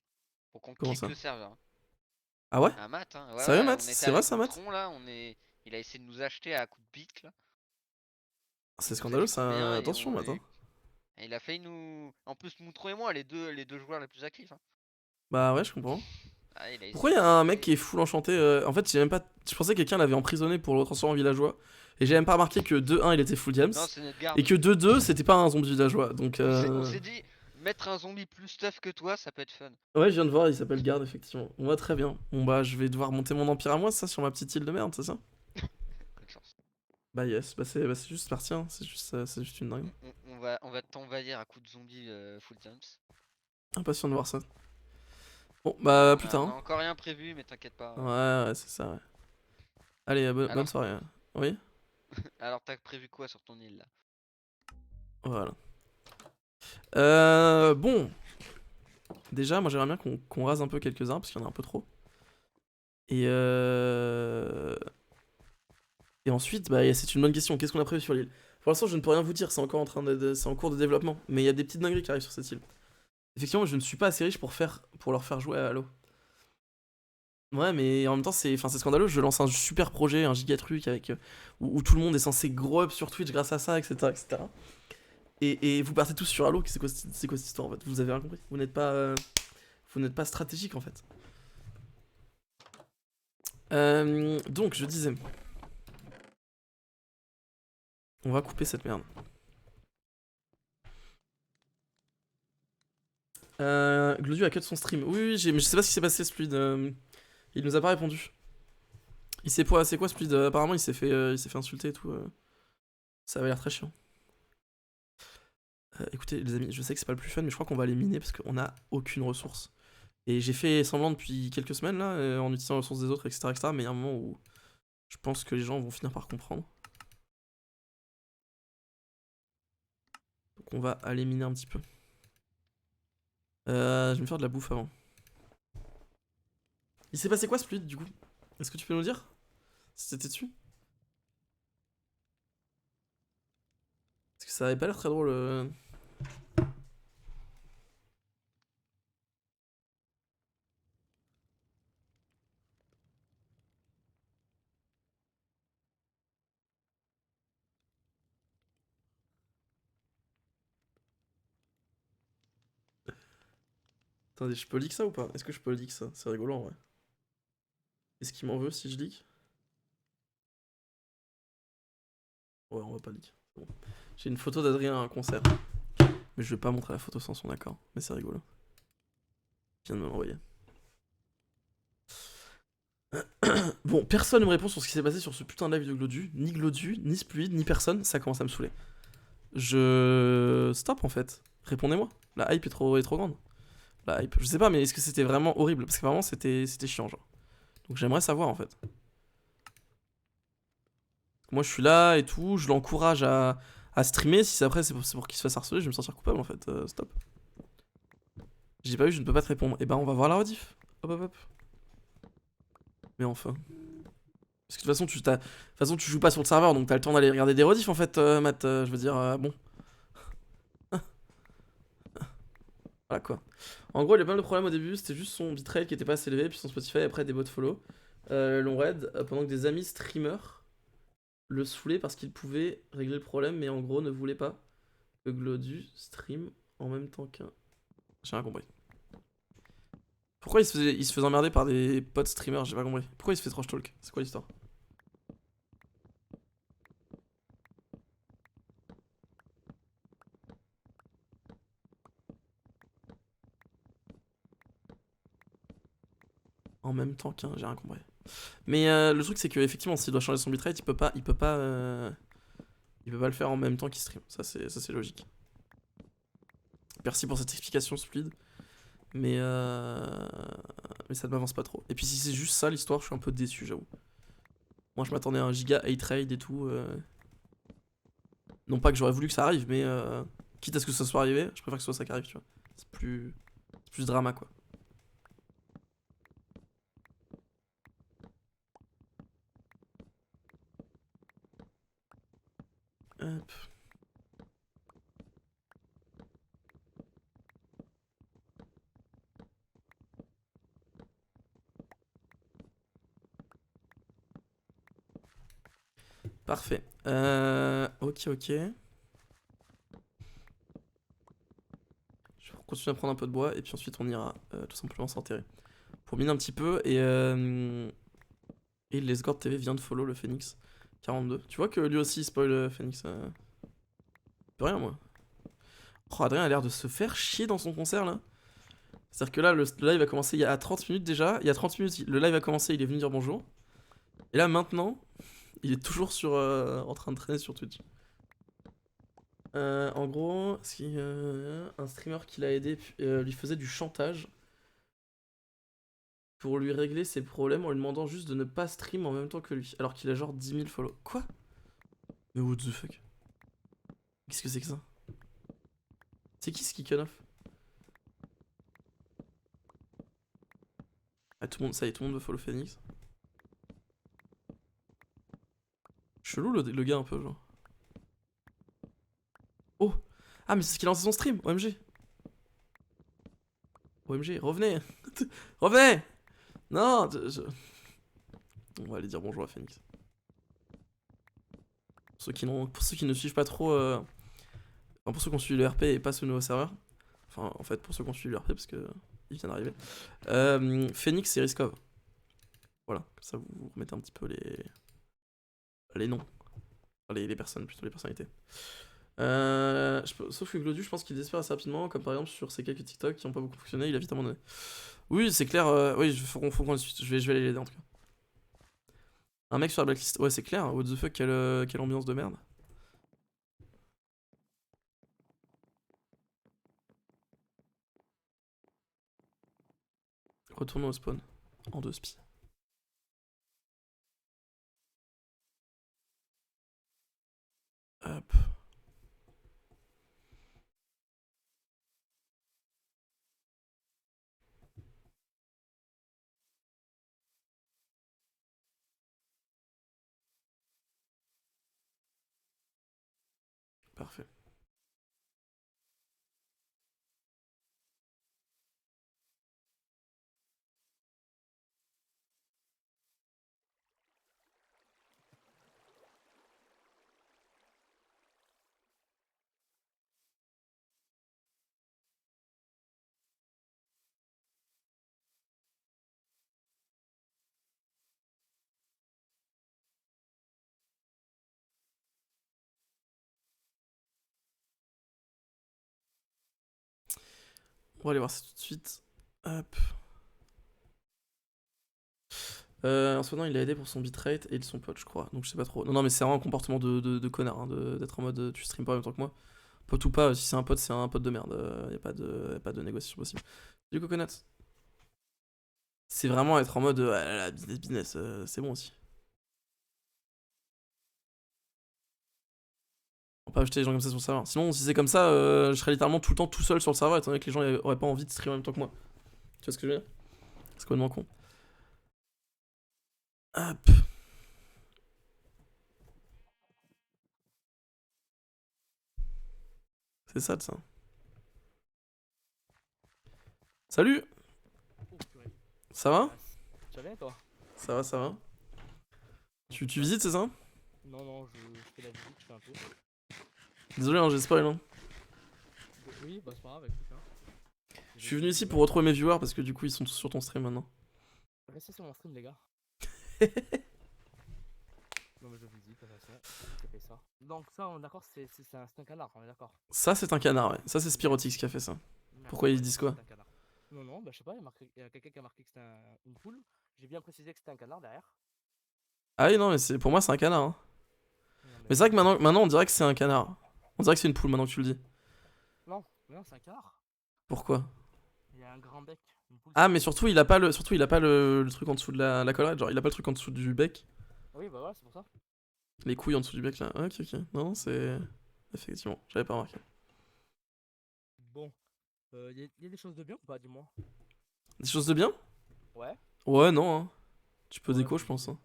[SPEAKER 3] Pour qu'on
[SPEAKER 1] Comment
[SPEAKER 3] quitte
[SPEAKER 1] ça?
[SPEAKER 3] le serveur, hein.
[SPEAKER 1] Ah ouais?
[SPEAKER 3] Ah Matt, hein. Ouais,
[SPEAKER 1] Sérieux
[SPEAKER 3] ouais,
[SPEAKER 1] Matt?
[SPEAKER 3] on était
[SPEAKER 1] C'est vrai
[SPEAKER 3] avec
[SPEAKER 1] ça Matt?
[SPEAKER 3] Goutron là, il a essayé de nous acheter à coups de bique là.
[SPEAKER 1] C'est
[SPEAKER 3] Il nous a
[SPEAKER 1] scandaleux
[SPEAKER 3] dit
[SPEAKER 1] ça,
[SPEAKER 3] combien
[SPEAKER 1] attention Matt. Hein.
[SPEAKER 3] et il a failli nous. En plus, Moutron et moi, les deux joueurs les plus actifs, hein.
[SPEAKER 1] Bah ouais, je comprends.
[SPEAKER 3] Ah, il a
[SPEAKER 1] Pourquoi
[SPEAKER 3] essayé
[SPEAKER 1] il y
[SPEAKER 3] de
[SPEAKER 1] a un mec
[SPEAKER 3] nous.
[SPEAKER 1] qui est full enchanté En fait, j'ai même pas. Je pensais que quelqu'un l'avait emprisonné pour le transformer en villageois. Et j'ai même pas remarqué que 2-1 il était full diams.
[SPEAKER 3] Non, c'est notre
[SPEAKER 1] Et
[SPEAKER 3] garde.
[SPEAKER 1] que 2-2 c'était pas un zombie villageois. Donc
[SPEAKER 3] On s'est dit, mettre un zombie plus stuff que toi, ça peut être fun.
[SPEAKER 1] ouais, je viens de voir, il s'appelle Garde, effectivement. On va très bien. Bon bah, je vais devoir monter mon empire à moi, c'est ça, sur ma petite île de merde, c'est ça?
[SPEAKER 3] Bonne chance.
[SPEAKER 1] Bah yes, c'est juste parti, hein. C'est juste une dingue.
[SPEAKER 3] On va t'envahir à coups de zombies full jumps.
[SPEAKER 1] Impatient de voir ça. Bon, bah,
[SPEAKER 3] On
[SPEAKER 1] plus
[SPEAKER 3] a,
[SPEAKER 1] tard.
[SPEAKER 3] on a
[SPEAKER 1] Hein.
[SPEAKER 3] encore rien prévu, mais t'inquiète pas.
[SPEAKER 1] Ouais, ouais, c'est ça, ouais. Allez, bonne
[SPEAKER 3] Alors,
[SPEAKER 1] soirée. Hein. Oui?
[SPEAKER 3] alors t'as prévu quoi sur ton île là?
[SPEAKER 1] Voilà. Bon. Déjà, moi j'aimerais bien qu'on rase un peu quelques arbres, parce qu'il y en a un peu trop. Et Et ensuite, bah, c'est une bonne question. Qu'est-ce qu'on a prévu sur l'île? Pour l'instant, je ne peux rien vous dire. C'est encore c'est en cours de développement. Mais il y a des petites dingueries qui arrivent sur cette île. Effectivement, je ne suis pas assez riche pour leur faire jouer à Halo. Ouais, mais en même temps, c'est scandaleux. Je lance un super projet, un giga truc avec où tout le monde est censé grow up sur Twitch grâce à ça, etc., etc. Et vous partez tous sur Halo. C'est quoi cette histoire en fait? Vous avez rien compris. Vous n'êtes pas stratégique en fait. Donc, je disais, on va couper cette merde. Glodu a cut son stream. Oui, oui, mais je sais pas ce qui s'est passé, Spluid. Il nous a pas répondu. C'est quoi, Spluid? Apparemment, il s'est fait insulter et tout. Ça avait l'air très chiant. Écoutez, les amis, je sais que c'est pas le plus fun, mais je crois qu'on va aller miner parce qu'on a aucune ressource. Et j'ai fait semblant depuis quelques semaines là, en utilisant les ressources des autres, etc., etc. Mais il y a un moment où je pense que les gens vont finir par comprendre. Donc on va aller miner un petit peu. Je vais me faire de la bouffe avant. Il s'est passé quoi, Spluid, du coup? Est-ce que tu peux nous dire si t'étais dessus? Parce que ça avait pas l'air très drôle. Attendez, je peux leak ça ou pas? Est-ce que je peux leak ça? C'est rigolo en vrai. Est-ce qu'il m'en veut si je leak? Ouais, on va pas leak. C'est bon. J'ai une photo d'Adrien à un concert. Mais je vais pas montrer la photo sans son accord. Mais c'est rigolo. Il vient de me l'envoyer. Bon, personne ne me répond sur ce qui s'est passé sur ce putain de live de Glodu. Ni Glodu, ni Spluid, ni personne. Ça commence à me saouler. Stop en fait. Répondez-moi. La hype est trop grande. La hype. Je sais pas, mais est-ce que c'était vraiment horrible? Parce que vraiment, c'était chiant, genre. Donc j'aimerais savoir en fait. Moi, je suis là et tout. Je l'encourage à streamer. Si après, c'est pour qu'il se fasse harceler, je vais me sentir coupable en fait. Stop. J'ai pas eu, je ne peux pas te répondre. Et ben, on va voir la rediff. Hop, hop, hop. Mais enfin. Parce que de toute façon, tu joues pas sur le serveur, donc t'as le temps d'aller regarder des rediffs en fait, Matt. Je veux dire, bon. Voilà quoi. En gros, il a pas mal de problèmes au début, c'était juste son bitrate qui était pas assez élevé, puis son Spotify après des bots follow. L'ont raid pendant que des amis streamers le saoulaient parce qu'ils pouvaient régler le problème, mais en gros ne voulaient pas que Glodu stream en même temps qu'un. J'ai rien compris. Pourquoi il se faisait emmerder par des potes streamers? J'ai pas compris. Pourquoi il se fait trash talk? C'est quoi l'histoire? en même temps qu'un, j'ai rien compris. Mais le truc c'est que effectivement s'il doit changer son bitrate, il peut pas le faire en même temps qu'il stream. Ça c'est logique. Merci pour cette explication Spleed. Mais ça ne m'avance pas trop. Et puis si c'est juste ça l'histoire, je suis un peu déçu, j'avoue. Moi je m'attendais à un giga hate raid et tout. Non pas que j'aurais voulu que ça arrive, mais quitte à ce que ça soit arrivé, je préfère que ce soit ça qui arrive, tu vois. C'est plus drama quoi. Hop. Parfait. Ok. Je vais continuer à prendre un peu de bois et puis ensuite on ira tout simplement s'enterrer. Pour miner un petit peu et l'Esgord TV vient de follow le Phoenix 42. Tu vois que lui aussi il spoil Phoenix. Plus rien moi. Oh, Adrien a l'air de se faire chier dans son concert là. C'est-à-dire que là le live a commencé il y a 30 minutes déjà. Il y a 30 minutes le live a commencé, il est venu dire bonjour. Et là maintenant, il est toujours en train de traîner sur Twitch. En gros, un streamer qui l'a aidé lui faisait du chantage pour lui régler ses problèmes en lui demandant juste de ne pas stream en même temps que lui, alors qu'il a genre 10 000 follow. Quoi? Mais what the fuck? Qu'est-ce que c'est que ça? C'est qui ce Kicken Off? Ah, tout le monde, ça y est, tout le monde veut follow Phoenix. Chelou le gars un peu, genre. Oh! Ah, mais c'est ce qu'il a lancé son stream, OMG! OMG, revenez! Revenez! Non! On va aller dire bonjour à Phoenix. Pour ceux qui ne suivent pas trop. Enfin, pour ceux qui ont suivi le RP et pas ce nouveau serveur. Enfin, en fait, pour ceux qui ont suivi le RP, parce que il vient d'arriver. Phoenix et Riskov. Voilà, comme ça vous remettez un petit peu les noms. Enfin, les personnes, plutôt les personnalités. Sauf que Glodius, je pense qu'il désespère assez rapidement, comme par exemple sur ces quelques TikTok qui n'ont pas beaucoup fonctionné, il a vite abandonné. Oui, c'est clair, oui, faut qu'on le suive, je vais aller l'aider en tout cas. Un mec sur la blacklist, ouais, c'est clair, what the fuck, quelle ambiance de merde. Retournons au spawn, en 2 spi. Hop. Parfait. On va aller voir ça tout de suite. Hop. En ce moment, il a aidé pour son bitrate et de son pote, je crois. Donc je sais pas trop. Non, mais c'est vraiment un comportement de connard, hein, d'être en mode tu stream pas en même temps que moi. Pote ou pas, si c'est un pote de merde. Y a pas de négociation possible. Du coconut. C'est vraiment être en mode ah là là, business, c'est bon aussi. On peut pas ajouter des gens comme ça sur le serveur. Sinon, si c'est comme ça, je serais littéralement tout le temps tout seul sur le serveur, étant donné que les gens auraient pas envie de stream en même temps que moi. Tu vois ce que je veux dire? C'est complètement con. Hop. C'est ça de ça. Salut!
[SPEAKER 2] Oh, purée.
[SPEAKER 1] Ça va?
[SPEAKER 2] Tu vas bien toi?
[SPEAKER 1] Ça va, ça va. Tu visites, c'est ça?
[SPEAKER 2] Non, non, je fais la visite, je fais un peu.
[SPEAKER 1] Désolé, hein, j'ai spoil. Hein.
[SPEAKER 2] Oui, bah c'est pas grave, écoute. Hein.
[SPEAKER 1] Je suis venu ici pour retrouver mes viewers parce que du coup ils sont tous sur ton stream maintenant.
[SPEAKER 2] Restez sur mon stream, les gars. Non, mais je visite, de toute façon. J'ai fait ça. Donc, ça, on est d'accord, c'est un canard, on est d'accord.
[SPEAKER 1] Ça c'est un canard, ouais. Ça c'est Spirotix qui a fait ça. Pourquoi ils disent quoi?
[SPEAKER 2] C'est un canard. Non, non, bah je sais pas, il y a quelqu'un qui a marqué que c'était une poule. J'ai bien précisé que c'était un canard derrière.
[SPEAKER 1] Ah oui, non, mais pour moi, c'est un canard. Hein.
[SPEAKER 2] Non,
[SPEAKER 1] Mais c'est vrai que
[SPEAKER 2] non,
[SPEAKER 1] maintenant, on dirait que c'est un canard. On dirait que c'est une poule maintenant que tu le dis.
[SPEAKER 2] non, c'est un canard.
[SPEAKER 1] Pourquoi?
[SPEAKER 2] Il y a un grand bec. Une poule, c'est
[SPEAKER 1] Ah,
[SPEAKER 2] un
[SPEAKER 1] mais
[SPEAKER 2] bec.
[SPEAKER 1] surtout, il a pas le truc en dessous de la collerette. Genre, il a pas le truc en dessous du bec.
[SPEAKER 2] Oui, bah voilà, c'est pour ça.
[SPEAKER 1] Les couilles en dessous du bec là. Ah, ok, ok. Non, non, c'est. Effectivement, j'avais pas remarqué.
[SPEAKER 2] Bon, y a des choses de bien ou pas, dis-moi?
[SPEAKER 1] Des choses de bien?
[SPEAKER 2] Ouais.
[SPEAKER 1] Ouais, non, hein. Tu peux
[SPEAKER 2] Ouais,
[SPEAKER 1] déco,
[SPEAKER 2] bah,
[SPEAKER 1] je pense. Hein.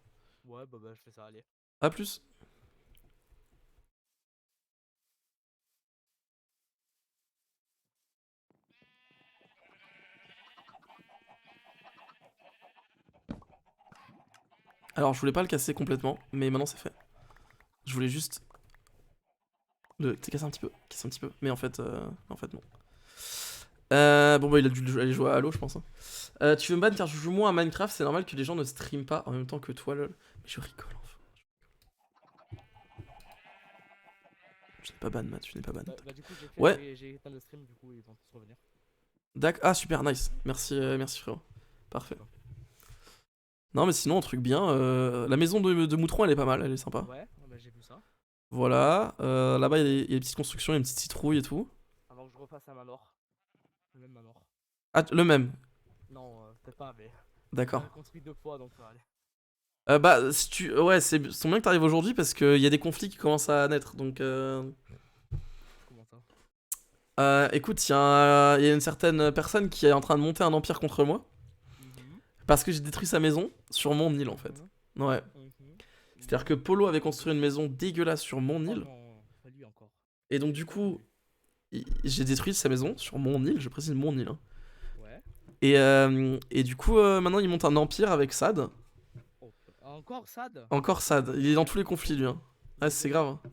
[SPEAKER 2] ouais, bah je fais ça, allez.
[SPEAKER 1] À plus. Alors, je voulais pas le casser complètement, mais maintenant c'est fait. Je voulais juste le casser un petit peu, mais en fait, non. Bon bah il a dû aller jouer à Halo, je pense. Hein. Tu veux me ban car je joue moins à Minecraft, c'est normal que les gens ne streament pas en même temps que toi, lol. Mais je rigole enfin. Je n'ai pas ban, Matt, tu n'es pas ban.
[SPEAKER 2] Bah du coup,
[SPEAKER 1] Ouais.
[SPEAKER 2] j'ai éteint le stream, du coup, ils vont tous revenir.
[SPEAKER 1] Ah super, nice. Merci, merci frérot. Parfait. Non mais sinon, un truc bien, la maison de Moutron elle est pas mal, elle est sympa.
[SPEAKER 2] Ouais, bah j'ai vu ça.
[SPEAKER 1] Voilà, là-bas il y a des petites constructions, il y a une petite citrouille et tout.
[SPEAKER 2] Avant que je refasse un manoir. Le même manoir.
[SPEAKER 1] Ah, le même,
[SPEAKER 2] Non, peut-être pas, mais
[SPEAKER 1] d'accord.
[SPEAKER 2] j'ai construit 2 fois, donc ça va aller.
[SPEAKER 1] Bah, si tu... Ouais, c'est bien que t'arrives aujourd'hui parce qu'il y a des conflits qui commencent à naître. Donc,
[SPEAKER 2] Comment ça?
[SPEAKER 1] écoute, il y a une certaine personne qui est en train de monter un empire contre moi
[SPEAKER 2] Mhm,
[SPEAKER 1] parce que j'ai détruit sa maison sur mon île en fait. Ouais.
[SPEAKER 2] mhm.
[SPEAKER 1] C'est-à-dire que Polo avait construit une maison dégueulasse sur mon
[SPEAKER 2] Oh
[SPEAKER 1] île
[SPEAKER 2] non, pas lui encore.
[SPEAKER 1] et donc du coup, j'ai détruit sa maison sur mon île, je précise mon île. Hein.
[SPEAKER 2] Ouais.
[SPEAKER 1] Et du coup, maintenant il monte un empire avec Sad.
[SPEAKER 2] Oh, encore Sad?
[SPEAKER 1] Encore Sad, il est dans tous les conflits lui. Hein. Ouais, c'est
[SPEAKER 2] Désolé.
[SPEAKER 1] grave. Hein.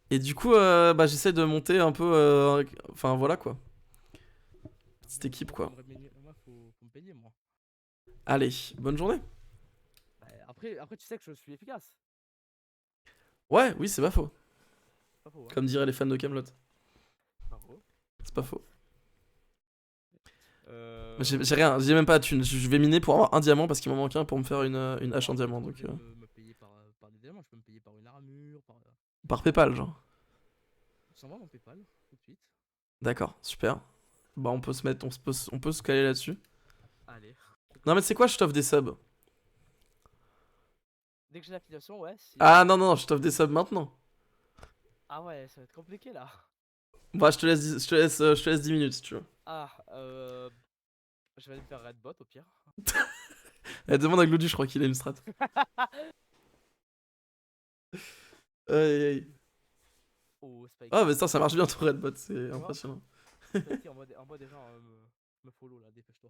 [SPEAKER 1] Et du coup, bah, j'essaie de monter un peu. Enfin, voilà quoi. Petite équipe quoi.
[SPEAKER 2] Moi, faut me payer, moi.
[SPEAKER 1] Allez, bonne journée.
[SPEAKER 2] Bah, après, tu sais que je suis efficace.
[SPEAKER 1] Ouais, oui, c'est pas faux.
[SPEAKER 2] Pas faux, hein.
[SPEAKER 1] Comme diraient les fans de Camelot.
[SPEAKER 2] Pas faux.
[SPEAKER 1] C'est pas faux.
[SPEAKER 2] Euh...
[SPEAKER 1] J'ai rien, j'ai même pas de thune. Je vais miner pour avoir un diamant parce qu'il m'en manque un pour me faire une hache en diamant.
[SPEAKER 2] Je
[SPEAKER 1] Donc,
[SPEAKER 2] peux me payer par des diamants, je peux me payer par une armure, par.
[SPEAKER 1] par PayPal, genre.
[SPEAKER 2] Sans moi mon PayPal, tout de suite.
[SPEAKER 1] D'accord, super. Bah, on peut se mettre, on peut se caler là-dessus.
[SPEAKER 2] Allez.
[SPEAKER 1] Non, mais c'est quoi, je t'offre des subs?
[SPEAKER 2] Dès que j'ai l'affiliation, ouais. Si...
[SPEAKER 1] Ah non, non, non, je t'offre des subs maintenant.
[SPEAKER 2] Ah ouais, ça va être compliqué là.
[SPEAKER 1] Bah, je te laisse 10 minutes si tu veux.
[SPEAKER 2] Ah, je vais aller me faire Redbot au pire.
[SPEAKER 1] Demande à Gloudu, je crois qu'il a une strat. Aïe, aïe.
[SPEAKER 2] Oh, Spike.
[SPEAKER 1] Ah, mais ça marche bien ton Redbot, c'est
[SPEAKER 2] vois
[SPEAKER 1] impressionnant.
[SPEAKER 2] Vas-y, envoie des gens me follow là, dépêche-toi.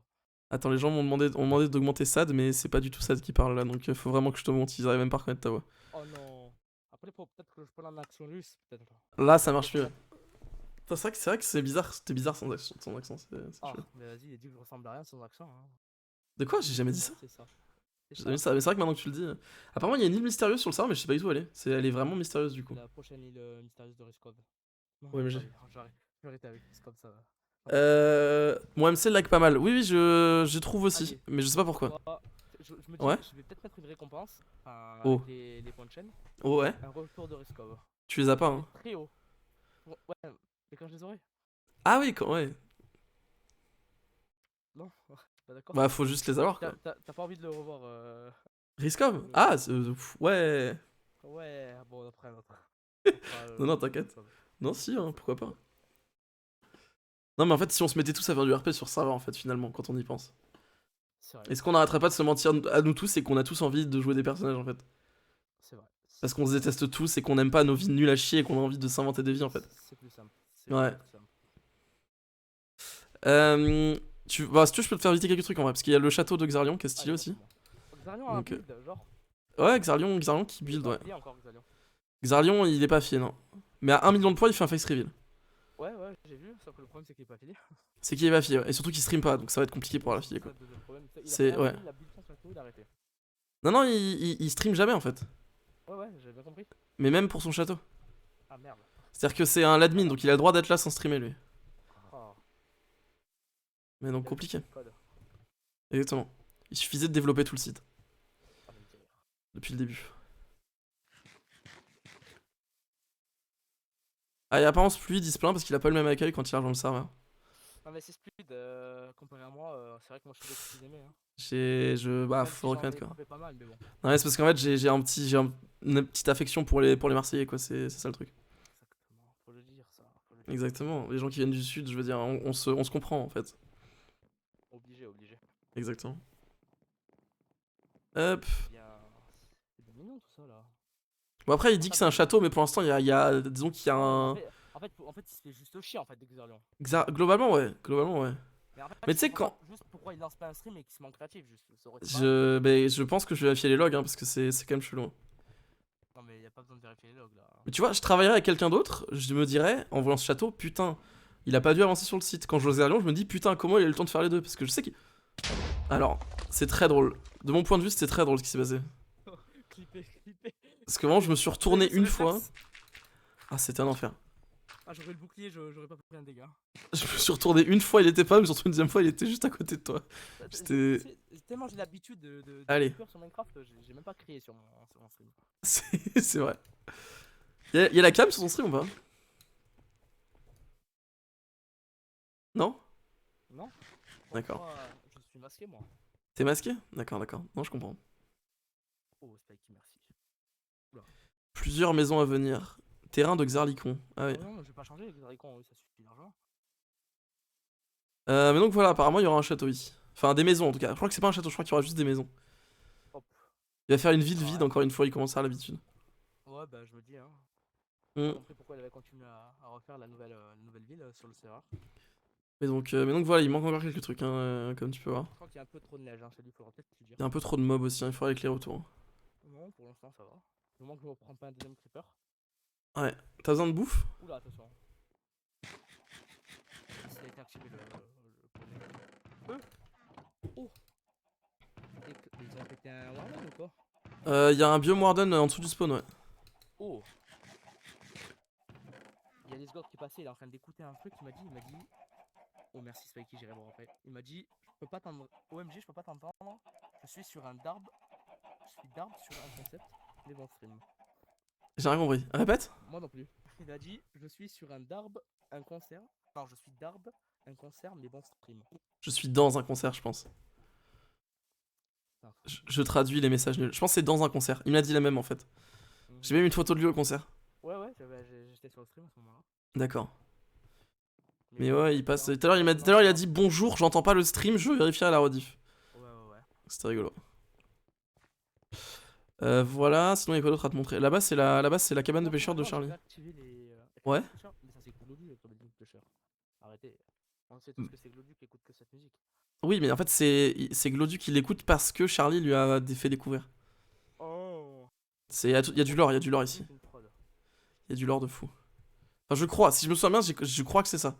[SPEAKER 1] Attends, les gens ont demandé d'augmenter Sad, mais c'est pas du tout Sad qui parle là, donc faut vraiment que je te monte, ils arrivent même pas à reconnaître ta voix.
[SPEAKER 2] Oh non. Après, peut-être que je peux en action russe, peut-être.
[SPEAKER 1] Là, ça marche mieux. Putain, c'est vrai que c'est bizarre, c'était bizarre son accent, c'est
[SPEAKER 2] Ah,
[SPEAKER 1] chelou.
[SPEAKER 2] mais vas-y, il a dit que je ressemble à rien sans accent. Hein.
[SPEAKER 1] De quoi? J'ai jamais dit ça.
[SPEAKER 2] C'est ça.
[SPEAKER 1] J'ai jamais dit ça, mais c'est vrai que maintenant que tu le dis. Apparemment, il y a une île mystérieuse sur le serveur, mais je sais pas du tout où elle est. Elle est vraiment mystérieuse du coup.
[SPEAKER 2] La prochaine île mystérieuse de Riskov. Non,
[SPEAKER 1] Ouais, mais j'ai.
[SPEAKER 2] j'arrête. Je vais arrêter avec Riskov, ça va.
[SPEAKER 1] Mon MC lag pas mal. Oui, oui, je trouve aussi,
[SPEAKER 2] Allez.
[SPEAKER 1] mais je sais pas pourquoi.
[SPEAKER 2] Je me dis,
[SPEAKER 1] Ouais.
[SPEAKER 2] je vais peut-être mettre une récompense enfin,
[SPEAKER 1] Oh.
[SPEAKER 2] avec les points de chaîne.
[SPEAKER 1] Oh, ouais.
[SPEAKER 2] Un retour de Riskov.
[SPEAKER 1] Tu les as pas, hein.
[SPEAKER 2] Très haut. Ouais, mais quand je les aurai.
[SPEAKER 1] Ah oui, ouais.
[SPEAKER 2] Non, je suis pas d'accord.
[SPEAKER 1] Bah, faut juste les avoir quoi.
[SPEAKER 2] T'as pas envie de le revoir
[SPEAKER 1] Riscom? Ah, ouais.
[SPEAKER 2] Ouais, bon, après un autre.
[SPEAKER 1] Non, non, t'inquiète. Non, si, hein, pourquoi pas. Non, mais en fait, si on se mettait tous à faire du RP sur serveur, en fait, finalement, quand on y pense.
[SPEAKER 2] C'est vrai.
[SPEAKER 1] Est-ce qu'on n'arrêterait pas de se mentir à nous tous et qu'on a tous envie de jouer des personnages, en fait?
[SPEAKER 2] C'est vrai.
[SPEAKER 1] Parce qu'on se déteste tous et qu'on n'aime pas nos vies nulles à chier et qu'on a envie de s'inventer des vies, en fait.
[SPEAKER 2] C'est plus simple.
[SPEAKER 1] Ouais.
[SPEAKER 2] Plus simple.
[SPEAKER 1] Bah, si tu veux, je peux te faire visiter quelques trucs en vrai, parce qu'il y a le château de Xarion qui est stylé
[SPEAKER 2] Allez,
[SPEAKER 1] aussi.
[SPEAKER 2] Xarion a un
[SPEAKER 1] Donc,
[SPEAKER 2] build, genre.
[SPEAKER 1] Ouais, Xarion qui
[SPEAKER 2] Il est
[SPEAKER 1] build,
[SPEAKER 2] pas
[SPEAKER 1] ouais.
[SPEAKER 2] affilié encore, Xarion.
[SPEAKER 1] Xarion, il est pas affilié, non. Mais à 1 million de points, il fait un face reveal.
[SPEAKER 2] Ouais, j'ai vu, sauf que le problème c'est qu'il est pas affilié.
[SPEAKER 1] C'est qu'il est pas affilié, ouais. Et surtout qu'il stream pas, donc ça va être compliqué pour l'affilier, quoi.
[SPEAKER 2] C'est le deuxième problème.
[SPEAKER 1] C'est- ouais.
[SPEAKER 2] Il a build son château, il a arrêté.
[SPEAKER 1] Non, non, il stream jamais, en fait.
[SPEAKER 2] Ouais, j'ai bien compris.
[SPEAKER 1] Mais même pour son château.
[SPEAKER 2] Ah merde.
[SPEAKER 1] C'est-à-dire que c'est un admin, donc il a le droit d'être là sans streamer, lui.
[SPEAKER 2] Oh.
[SPEAKER 1] Mais donc compliqué.
[SPEAKER 4] Code.
[SPEAKER 1] Exactement. Il suffisait de développer tout le site.
[SPEAKER 4] Ah, mais quelle-
[SPEAKER 1] Depuis le début. Ah, et apparemment, Fluid, il se plaint parce qu'il a pas le même accueil quand il rejoint le serveur.
[SPEAKER 4] Non mais c'est Split, comparé à moi, c'est vrai que moi je suis le plus aimé. Hein.
[SPEAKER 1] Bah,
[SPEAKER 4] Même si
[SPEAKER 1] faut
[SPEAKER 4] j'en ai
[SPEAKER 1] reconnaître quoi.
[SPEAKER 4] frappé pas mal, mais bon.
[SPEAKER 1] Non, mais c'est parce qu'en fait, une petite affection pour les Marseillais, quoi. C'est ça le truc.
[SPEAKER 4] Exactement, faut le dire ça. Faut le dire.
[SPEAKER 1] Exactement. Les gens qui viennent du sud, je veux dire, on se comprend en fait.
[SPEAKER 4] Obligé, obligé.
[SPEAKER 1] Exactement. Hop.
[SPEAKER 4] Bien... C'est mignon tout ça là.
[SPEAKER 1] Bon, après, il dit que c'est un château, mais pour l'instant, disons qu'il y a un.
[SPEAKER 4] En fait, il se fait juste chier en fait d'Exarion.
[SPEAKER 1] Globalement, ouais. Globalement, ouais.
[SPEAKER 4] Mais
[SPEAKER 1] tu sais,
[SPEAKER 4] je comprends
[SPEAKER 1] quand-
[SPEAKER 4] pas juste pourquoi il lance pas un stream et qu'il se manque créatif, juste. Ça aurait été
[SPEAKER 1] Je pense que je vais vérifier les logs, hein, parce que c'est quand même chelou.
[SPEAKER 4] Non mais y a pas besoin de vérifier les logs là.
[SPEAKER 1] Mais tu vois, je travaillerais avec quelqu'un d'autre, je me dirais, en voyant ce château, putain, il a pas dû avancer sur le site. Quand je joue à Lyon, je me dis, putain, comment il a eu le temps de faire les deux? Parce que je sais qu'il. Alors, c'est très drôle. De mon point de vue, c'était très drôle ce qui s'est passé.
[SPEAKER 4] Clipper, clipper.
[SPEAKER 1] Parce que vraiment, je me suis retourné une fois. Ah, c'était un enfer.
[SPEAKER 4] Ah, j'aurais le bouclier, j'aurais pas pris un dégât.
[SPEAKER 1] Je me suis retourné une fois, il était pas, mais surtout une deuxième fois, il était juste à côté de toi. C'était-
[SPEAKER 4] Tellement j'ai l'habitude de
[SPEAKER 1] Allez.
[SPEAKER 4] clipper sur Minecraft, j'ai même pas créé sur mon stream.
[SPEAKER 1] C'est vrai. Y'a la cam sur ton stream ou pas? Non?
[SPEAKER 4] Non?
[SPEAKER 1] D'accord.
[SPEAKER 4] Moi, je suis masqué moi.
[SPEAKER 1] T'es masqué? D'accord, d'accord. Non, je comprends.
[SPEAKER 4] Oh, Spikey, merci.
[SPEAKER 1] Plusieurs maisons à venir. Terrain de Xarlicon. Ah oui.
[SPEAKER 4] Non, je vais pas changer, les Zaricons, oui, ça suffit largement.
[SPEAKER 1] Mais donc voilà, apparemment il y aura un château ici. Enfin, des maisons en tout cas. Je crois que c'est pas un château, je crois qu'il y aura juste des maisons.
[SPEAKER 4] Hop.
[SPEAKER 1] Il va faire une ville vide,
[SPEAKER 4] Ouais.
[SPEAKER 1] encore une fois, il commence à avoir l'habitude.
[SPEAKER 4] Ouais, bah je me dis, hein.
[SPEAKER 1] Mm.
[SPEAKER 4] J'ai compris pourquoi il avait continué à refaire la nouvelle ville sur le serveur.
[SPEAKER 1] Mais donc voilà, il manque encore quelques trucs, hein, comme tu peux voir.
[SPEAKER 4] Je crois qu'il y a un peu trop de neige, hein, celui, faudra peut-être le dire.
[SPEAKER 1] Il y a un peu trop de mobs aussi, hein, il faudra éclairer autour.
[SPEAKER 4] Non, pour l'instant ça va. Du moment que je ne reprends pas un deuxième creeper.
[SPEAKER 1] Ouais. T'as besoin de bouffe?
[SPEAKER 4] Oula, attention. S'il a été activé le poney. Oh. Ils ont pété un warden ou quoi?
[SPEAKER 1] Il y a un biome warden en dessous du spawn, ouais.
[SPEAKER 4] Oh. Il y a Lesgord qui est passé, il est en train d'écouter un truc, il m'a dit... Oh merci Spikey, j'irai voir après. Il m'a dit, je peux pas t'entendre... OMG, je peux pas t'entendre. Je suis sur un darb. Je suis darb sur un concept, mais bon stream.
[SPEAKER 1] J'ai rien compris. Répète?
[SPEAKER 4] Moi non plus. Il a dit, je suis sur un darb, un concert. Non, je suis darb, un concert, mais bon stream.
[SPEAKER 1] Je suis dans un concert, je pense.
[SPEAKER 4] Putain.
[SPEAKER 1] Je traduis les messages nuls. Je pense que c'est dans un concert. Il m'a dit la même en fait. J'ai même une photo de lui au concert.
[SPEAKER 4] Ouais, j'étais sur le stream à ce moment-là.
[SPEAKER 1] D'accord. Mais
[SPEAKER 4] bon,
[SPEAKER 1] ouais, il passe. Tout à l'heure, il a dit bonjour, j'entends pas le stream, je vérifierai la rediff.
[SPEAKER 4] Ouais.
[SPEAKER 1] C'était rigolo. Voilà, sinon il y a quoi d'autre à te montrer? Là-bas, c'est la cabane de pêcheurs de Charlie. Ouais.
[SPEAKER 4] Mais ça c'est Gloodu, le cabane de pêcheurs. Arrêtez. On sait tous que c'est Gloodu qui écoute que cette musique.
[SPEAKER 1] Oui, mais en fait, c'est Glodu qui l'écoute parce que Charlie lui a fait découvrir.
[SPEAKER 4] Oh.
[SPEAKER 1] Il y a du lore ici. Il y a du lore de fou. Enfin, je crois, si je me souviens bien, je crois que c'est ça.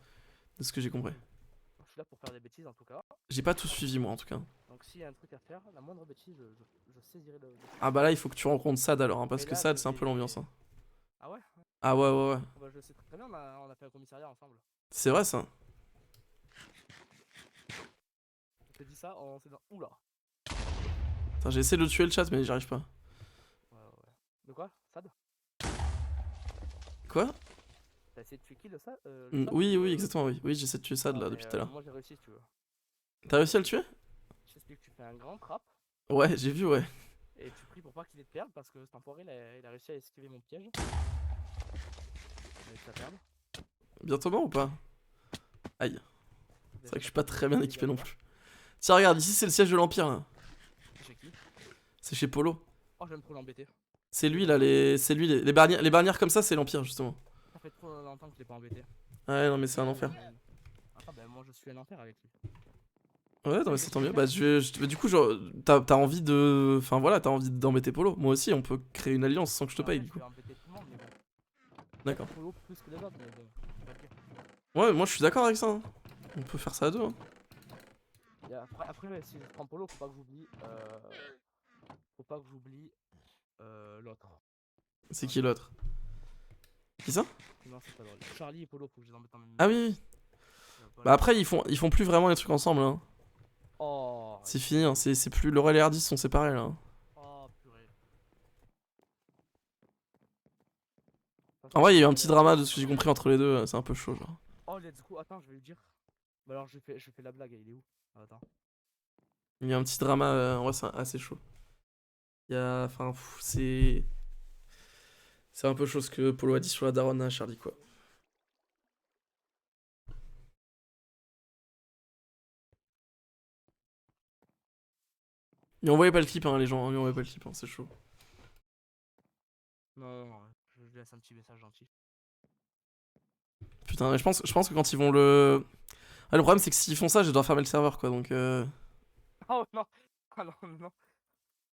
[SPEAKER 1] De ce que j'ai compris.
[SPEAKER 4] Je suis là pour faire des bêtises en tout cas.
[SPEAKER 1] J'ai pas tout suivi moi en tout cas.
[SPEAKER 4] Donc s'il y a un truc à faire, la moindre bêtise, je saisirai le...
[SPEAKER 1] Ah bah là, il faut que tu rencontres Sad alors, hein, parce
[SPEAKER 4] Mais
[SPEAKER 1] que
[SPEAKER 4] là,
[SPEAKER 1] Sad,
[SPEAKER 4] je
[SPEAKER 1] c'est un peu
[SPEAKER 4] vais-
[SPEAKER 1] l'ambiance. Hein.
[SPEAKER 4] Ah ouais?
[SPEAKER 1] Ah ouais.
[SPEAKER 4] Bah, je sais très bien, on a fait un commissariat ensemble.
[SPEAKER 1] C'est vrai ça.
[SPEAKER 4] Je te dis ça, on s'est dans... Oula.
[SPEAKER 1] Attends, j'ai essayé de tuer le chat, mais j'y arrive pas.
[SPEAKER 4] Ouais. De quoi? Sad?
[SPEAKER 1] Quoi?
[SPEAKER 4] T'as essayé de tuer qui le Sad?
[SPEAKER 1] Oui, exactement, oui. Oui, j'essaie de tuer Sad là depuis tout à l'heure.
[SPEAKER 4] Moi j'ai réussi si tu veux.
[SPEAKER 1] T'as réussi à le tuer?
[SPEAKER 4] Je t'explique, tu fais un grand trap
[SPEAKER 1] Ouais, j'ai vu, ouais.
[SPEAKER 4] et tu pries pour pas qu'il ait de perdre parce que cet enfoiré il a réussi à esquiver mon piège. Avec sa perde.
[SPEAKER 1] Bientôt mort ou pas? Aïe. C'est vrai que je suis pas très bien équipé non plus. Tiens, regarde, ici c'est le siège de l'Empire là.
[SPEAKER 4] Chez qui?
[SPEAKER 1] C'est chez Polo.
[SPEAKER 4] Oh, j'aime trop l'embêter.
[SPEAKER 1] C'est lui là, les barrières comme ça, c'est l'Empire justement.
[SPEAKER 4] Ça fait trop longtemps que je l'ai pas embêté.
[SPEAKER 1] Ouais, non, mais c'est un enfer.
[SPEAKER 4] Attends, bah moi je suis un enfer avec lui.
[SPEAKER 1] Ouais, non, mais c'est tant mieux. Bah, du coup, genre, t'as envie de. Enfin voilà, t'as envie d'embêter Polo. Moi aussi, on peut créer une alliance sans que je te paye du coup.
[SPEAKER 4] Je vais embêter tout le monde, mais bon.
[SPEAKER 1] D'accord.
[SPEAKER 4] Polo plus que les autres, mais bon. on va dire.
[SPEAKER 1] Ouais, moi je suis d'accord avec ça. Hein. On peut faire ça à deux. Hein.
[SPEAKER 4] Et après, si je prends Polo, faut pas que j'oublie. Faut pas que j'oublie l'autre.
[SPEAKER 1] C'est qui l'autre? Qui ça?
[SPEAKER 4] Non, c'est pas drôle. Charlie et Polo, faut que je les embête en même temps.
[SPEAKER 1] Ah oui, oui. Bah après, ils font plus vraiment les trucs ensemble. Hein.
[SPEAKER 4] Oh.
[SPEAKER 1] C'est fini, hein. C'est plus. Laurel et Hardy sont séparés là.
[SPEAKER 4] Oh, purée.
[SPEAKER 1] En vrai, il y a eu un petit drama de ce que j'ai compris entre les deux. C'est un peu chaud, genre.
[SPEAKER 4] Oh, let's go. Attends, je vais lui dire. Bah alors, je fais la blague. Il est où? Ah, attends.
[SPEAKER 1] Il y a un petit drama. En vrai, c'est assez chaud. Il y a. Enfin, c'est. C'est un peu chaud ce que Polo a dit sur la daronne à Charlie, quoi. Lui envoyez pas le clip, hein, les gens. Lui envoyez pas le clip, hein, c'est chaud.
[SPEAKER 4] Non, je lui laisse un petit message gentil.
[SPEAKER 1] Putain, mais je pense que quand ils vont le. Ah, le problème, c'est que s'ils font ça, je dois fermer le serveur, quoi. Donc.
[SPEAKER 4] Oh non. Ah non, non.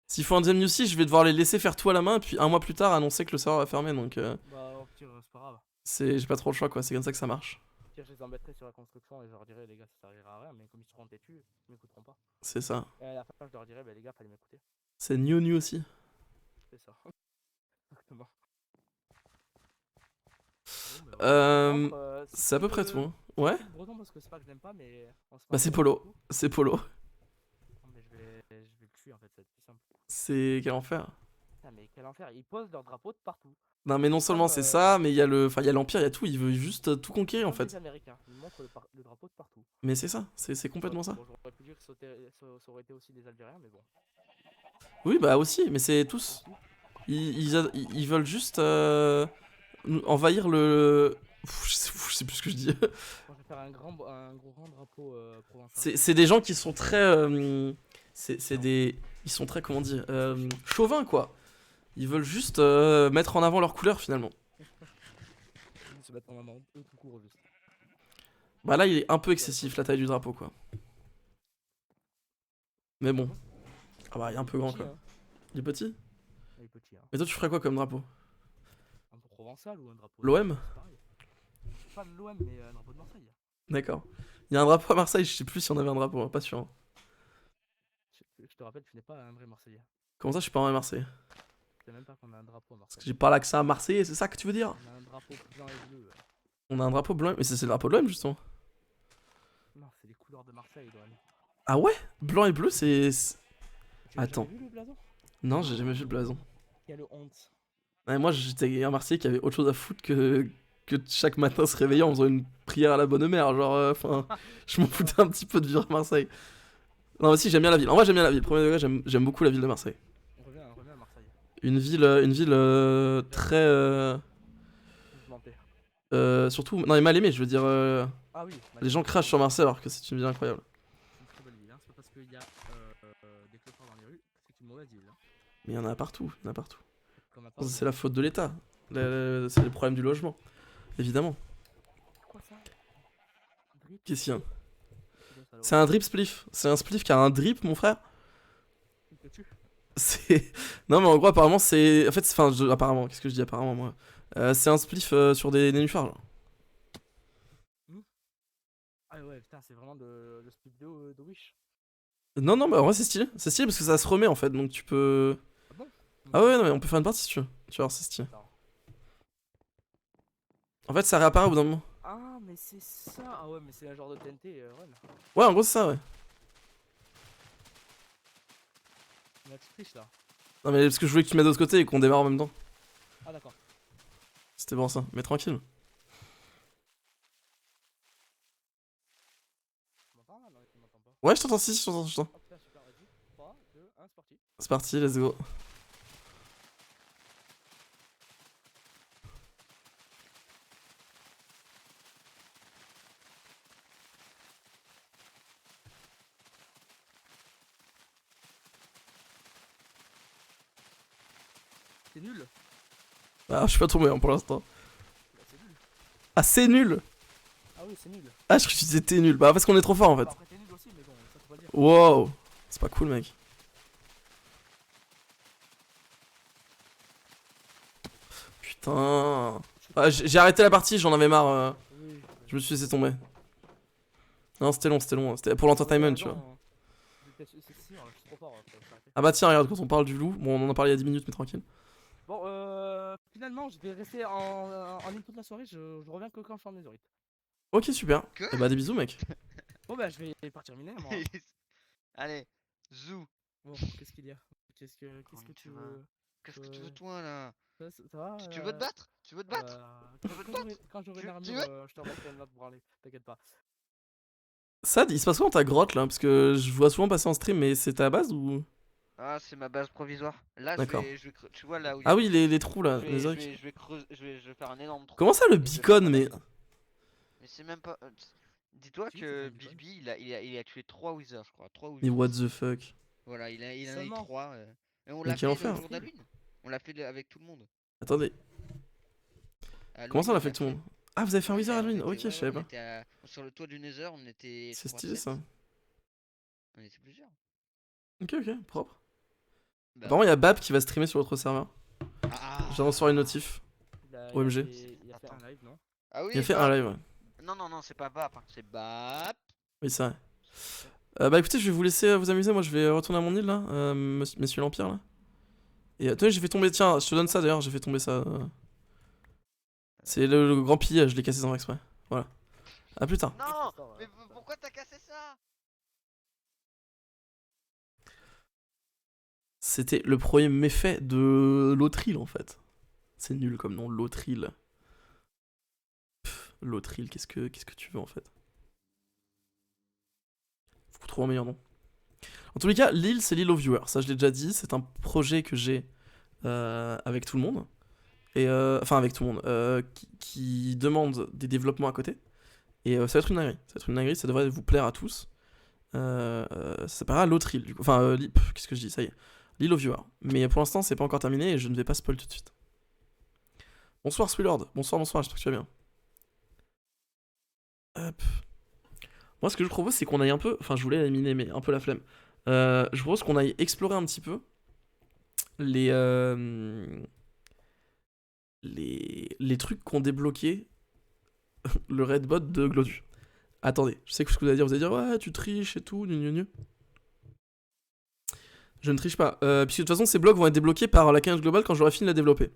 [SPEAKER 1] S'ils font un deuxième UC, je vais devoir les laisser faire tout à la main, et puis un mois plus tard, annoncer que le serveur va fermer. Donc.
[SPEAKER 4] Bah, au pire, c'est pas grave.
[SPEAKER 1] J'ai pas trop le choix, quoi. C'est comme ça que ça marche.
[SPEAKER 4] Au pire, je les embêterai sur la construction et je leur dirai, les gars, ça servira à rien. Mais comme ils seront têtus, ils m'écouteront pas.
[SPEAKER 1] C'est ça.
[SPEAKER 4] Et à la fin, je leur dirai, bah les gars, fallait m'écouter.
[SPEAKER 1] C'est new aussi.
[SPEAKER 4] C'est ça. Exactement. Bon, bah,
[SPEAKER 1] Euh,
[SPEAKER 4] par contre,
[SPEAKER 1] C'est à peu près tout. Hein. Ouais.
[SPEAKER 4] c'est le breton parce que c'est pas que je l'aime pas, mais. On se
[SPEAKER 1] Bah, c'est
[SPEAKER 4] parle
[SPEAKER 1] Polo.
[SPEAKER 4] beaucoup.
[SPEAKER 1] C'est Polo.
[SPEAKER 4] Non, mais je vais le tuer en fait, c'est plus simple.
[SPEAKER 1] C'est quel enfer.
[SPEAKER 4] Putain, mais quel enfer, ils posent leur drapeau de partout.
[SPEAKER 1] Non, mais non seulement c'est ça, mais il y a le. Enfin, il y a l'Empire, il y a tout. Il veut juste tout conquérir, en
[SPEAKER 4] Comme les
[SPEAKER 1] fait.
[SPEAKER 4] Américains, ils montrent le drapeau de partout.
[SPEAKER 1] Mais c'est ça. C'est complètement ça.
[SPEAKER 4] Bon, j'aurais pu dire que ça aurait été aussi des Algériens, mais bon.
[SPEAKER 1] Oui, bah aussi, mais c'est tous. Ils veulent juste envahir le. Je sais plus ce que je dis.
[SPEAKER 4] Moi, je vais faire un grand drapeau provençal.
[SPEAKER 1] C'est des gens qui sont très. C'est des. Ils sont très, comment dire, chauvins, quoi. Ils veulent juste mettre en avant leur couleur, finalement.
[SPEAKER 4] Se mettre en amende, eux tout court, juste.
[SPEAKER 1] Bah là, il est un peu excessif, la taille du drapeau, quoi. Mais bon. Ah bah, il est un peu grand,
[SPEAKER 4] Petit,
[SPEAKER 1] quoi.
[SPEAKER 4] hein.
[SPEAKER 1] Il est petit.
[SPEAKER 4] Il est petit, hein.
[SPEAKER 1] Mais toi, tu ferais quoi comme drapeau?
[SPEAKER 4] Un provençal ou un drapeau
[SPEAKER 1] L'OM?
[SPEAKER 4] c'est pareil. Pas de l'OM, mais un drapeau de Marseille.
[SPEAKER 1] D'accord. Il y a un drapeau à Marseille, je sais plus si on avait un drapeau, hein, pas sûr. Hein.
[SPEAKER 4] Je te rappelle, tu n'es pas un vrai Marseillais.
[SPEAKER 1] Comment ça, je suis pas en Marseille?
[SPEAKER 4] Tu sais même pas qu'on a un drapeau à
[SPEAKER 1] Parce que
[SPEAKER 4] Marseille.
[SPEAKER 1] j'ai pas l'accent à Marseille, c'est ça que tu veux dire?
[SPEAKER 4] On a un drapeau blanc et bleu.
[SPEAKER 1] On a un drapeau blanc, mais c'est le drapeau de l'OM, justement.
[SPEAKER 4] Non, c'est les couleurs de Marseille, l'OM.
[SPEAKER 1] Ah ouais? Blanc et bleu, c'est.
[SPEAKER 4] Tu as
[SPEAKER 1] Attends.
[SPEAKER 4] jamais vu le blason?
[SPEAKER 1] Non, j'ai jamais vu le blason.
[SPEAKER 4] Quelle honte.
[SPEAKER 1] Ouais, moi, j'étais un Marseillais qui avait autre chose à foutre que chaque matin se réveiller en faisant une prière à la bonne mère. Genre, enfin, je m'en foutais un petit peu de vivre à Marseille. Non, mais si, j'aime bien la ville. En vrai, j'aime bien la ville. Premier degré, j'aime beaucoup la ville de Marseille.
[SPEAKER 4] On revient à Marseille.
[SPEAKER 1] Une ville très.
[SPEAKER 4] Mouvementé.
[SPEAKER 1] Surtout. Non, mais mal aimée, je veux dire.
[SPEAKER 4] Ah oui.
[SPEAKER 1] Les gens crachent sur Marseille alors que c'est une ville incroyable.
[SPEAKER 4] C'est une très belle ville. Hein. C'est pas parce qu'il y a des clopards dans les rues que c'est une mauvaise ville. Hein.
[SPEAKER 1] Mais il y en a partout, il y en a partout.
[SPEAKER 4] Comme à
[SPEAKER 1] Ça,
[SPEAKER 4] Paris.
[SPEAKER 1] c'est la faute de l'État. C'est le problème du logement. Évidemment.
[SPEAKER 4] Quoi ça? Drip.
[SPEAKER 1] Qu'est-ce qu'il y a?
[SPEAKER 4] C'est quoi,
[SPEAKER 1] C'est un drip spliff. C'est un spliff qui a un drip, mon frère.
[SPEAKER 4] Il te tue.
[SPEAKER 1] C'est. Non, mais en gros, apparemment, c'est. En fait, enfin, apparemment, qu'est-ce que je dis apparemment, moi? C'est un spliff sur des nénuphars, genre.
[SPEAKER 4] Ah ouais, putain, c'est vraiment le split de Wish.
[SPEAKER 1] Non, non, bah en vrai, c'est stylé. C'est stylé parce que ça se remet en fait, donc tu peux.
[SPEAKER 4] Ah bon?
[SPEAKER 1] Ah ouais, non, mais on peut faire une partie si tu veux. Tu vas voir, c'est stylé.
[SPEAKER 4] Attends.
[SPEAKER 1] En fait, ça réapparaît au bout d'un moment.
[SPEAKER 4] Ah, mais c'est ça. Ah ouais, mais c'est un genre de TNT run.
[SPEAKER 1] Ouais, en gros, c'est ça, ouais.
[SPEAKER 4] On a tu triches là.
[SPEAKER 1] Non, mais parce que je voulais que tu mettes de l'autre côté et qu'on démarre en même temps.
[SPEAKER 4] Ah d'accord.
[SPEAKER 1] C'était bon ça, mais tranquille.
[SPEAKER 4] Tu m'entends là? Non, tu m'entends pas.
[SPEAKER 1] Ouais, je t'entends, si, je t'entends, je t'entends.
[SPEAKER 4] Hop là, super, vas-y. 3, 2, 1, c'est parti.
[SPEAKER 1] C'est parti, let's go.
[SPEAKER 4] C'est nul.
[SPEAKER 1] Ah, je suis pas tombé hein, pour l'instant.
[SPEAKER 4] Bah, c'est nul.
[SPEAKER 1] Ah, c'est nul!
[SPEAKER 4] Ah oui, c'est nul.
[SPEAKER 1] Ah, je crois que tu disais t'es nul. Bah, parce qu'on est trop fort en fait.
[SPEAKER 4] Bah, après, t'es nul aussi, mais bon, ça faut pas le dire.
[SPEAKER 1] Wow! C'est pas cool, mec. Putain. Ah, j'ai arrêté la partie, j'en avais marre.
[SPEAKER 4] Oui.
[SPEAKER 1] Je me suis laissé tomber. Non, c'était long, c'était long. C'était pour l'entertainment, tu vois.
[SPEAKER 4] C'est sûr, je suis trop fort. Faut s'arrêter.
[SPEAKER 1] Ah bah tiens, regarde, quand on parle du loup, bon, on en a parlé il y a 10 minutes, mais tranquille.
[SPEAKER 4] Bon, finalement, je vais rester en ligne toute la soirée. Je reviens que quand je suis en Netherite.
[SPEAKER 1] Ok, super.
[SPEAKER 3] Que
[SPEAKER 1] Et bah, des bisous, mec.
[SPEAKER 4] Bon bah je vais partir miner moi.
[SPEAKER 3] Allez, zou.
[SPEAKER 4] Bon, qu'est-ce qu'il y a? Qu'est-ce que tu veux?
[SPEAKER 3] Qu'est-ce que tu veux toi là?
[SPEAKER 4] Ça va
[SPEAKER 3] Tu veux te battre? Tu veux te battre? Tu veux te battre?
[SPEAKER 4] quand j'aurai une
[SPEAKER 3] Tu
[SPEAKER 4] armure,
[SPEAKER 3] veux?
[SPEAKER 4] je te remettrai une note pour aller, t'inquiète pas.
[SPEAKER 1] Sad, il se passe quoi dans ta grotte là? Parce que je vois souvent passer en stream, mais c'est ta base ou.
[SPEAKER 3] Ah, c'est ma base provisoire. Là,
[SPEAKER 1] D'accord.
[SPEAKER 3] tu vois là où il y a
[SPEAKER 1] Ah
[SPEAKER 3] le
[SPEAKER 1] oui,
[SPEAKER 3] trou?
[SPEAKER 1] les trous là, les orques.
[SPEAKER 3] Je vais creuser, je vais faire un énorme trou.
[SPEAKER 1] Comment ça le
[SPEAKER 3] Et je vais faire
[SPEAKER 1] beacon,
[SPEAKER 3] ma
[SPEAKER 1] mais.
[SPEAKER 3] base. Mais c'est même pas. Dis-toi
[SPEAKER 4] Si, c'est
[SPEAKER 3] que
[SPEAKER 4] un beacon.
[SPEAKER 3] Bilby, il a tué 3 wizards, je crois. 3 ou
[SPEAKER 1] Mais
[SPEAKER 3] 8
[SPEAKER 1] what
[SPEAKER 3] wizards.
[SPEAKER 1] the fuck?
[SPEAKER 3] Voilà, il en a eu
[SPEAKER 4] Seulement.
[SPEAKER 3] 3. Et on
[SPEAKER 1] Mais
[SPEAKER 3] l'a
[SPEAKER 1] quel
[SPEAKER 3] fait le
[SPEAKER 1] enfer.
[SPEAKER 3] jour d'Halloween. On l'a fait avec tout le monde.
[SPEAKER 1] Attendez, comment
[SPEAKER 3] Halloween,
[SPEAKER 1] ça on l'a
[SPEAKER 3] on
[SPEAKER 1] fait
[SPEAKER 3] l'a
[SPEAKER 1] avec tout le
[SPEAKER 3] fait.
[SPEAKER 1] monde? Ah, vous avez fait un
[SPEAKER 3] Ouais,
[SPEAKER 1] Wizard Halloween?
[SPEAKER 3] était,
[SPEAKER 1] Ok, je
[SPEAKER 3] ouais,
[SPEAKER 1] savais
[SPEAKER 3] on
[SPEAKER 1] pas.
[SPEAKER 3] était sur le toit du Nether, on était, je
[SPEAKER 1] C'est
[SPEAKER 3] crois,
[SPEAKER 1] stylé
[SPEAKER 3] 7.
[SPEAKER 1] ça.
[SPEAKER 3] On était plusieurs.
[SPEAKER 1] Ok, ok, propre.
[SPEAKER 3] Bah
[SPEAKER 1] Apparemment, il
[SPEAKER 3] ouais.
[SPEAKER 1] y a Bap qui va streamer sur l'autre serveur. J'ai reçu une
[SPEAKER 3] Ah,
[SPEAKER 1] notif.
[SPEAKER 4] Il a
[SPEAKER 1] OMG.
[SPEAKER 4] il a fait
[SPEAKER 3] Attends.
[SPEAKER 4] un live, non?
[SPEAKER 3] Ah
[SPEAKER 1] Il a
[SPEAKER 3] oui,
[SPEAKER 1] fait un
[SPEAKER 3] Bap.
[SPEAKER 1] live, ouais.
[SPEAKER 3] Non, non, non, c'est pas Bap, hein, c'est Bap.
[SPEAKER 1] Oui, c'est vrai. Bah écoutez, je vais vous laisser vous amuser. Moi, je vais retourner à mon île là, messieurs l'Empire là. Et attendez, j'ai fait tomber. Tiens, je te donne ça d'ailleurs, j'ai fait tomber ça. C'est le grand pillage, je l'ai cassé sans exprès. Voilà. À plus tard.
[SPEAKER 3] Non,
[SPEAKER 4] Histoire,
[SPEAKER 3] mais pourquoi t'as cassé ça?
[SPEAKER 1] C'était le premier méfait de l'autre île en fait. C'est nul comme nom, l'autre île. L'autre île, qu'est-ce que tu veux en fait? Faut trouver un meilleur nom. En tous les cas, l'île, c'est l'île aux viewers. Ça, je l'ai déjà dit. C'est un projet que j'ai avec tout le monde. Et enfin, avec tout le monde. Qui demande des développements à côté. Et ça va être une dinguerie. Ça va être une dinguerie, ça devrait vous plaire à tous. Ça s'appellera l'autre île, du coup. Enfin, qu'est-ce que je dis? Ça y est. L'île aux viewers. Mais pour l'instant, c'est pas encore terminé et je ne vais pas spoil tout de suite. Bonsoir, Sweelord. Bonsoir, bonsoir, j'espère que tu vas bien. Hop. Moi, ce que je propose, c'est qu'on aille un peu. Enfin, je voulais éliminer, mais un peu la flemme. Je propose qu'on aille explorer un petit peu les, les trucs qu'ont débloqué le red bot de Glodu. Attendez, je sais que ce que vous allez dire, ouais, tu triches et tout, gnu. Je ne triche pas, puisque de toute façon, ces blocs vont être débloqués par la canne globale quand j'aurai fini de la développer.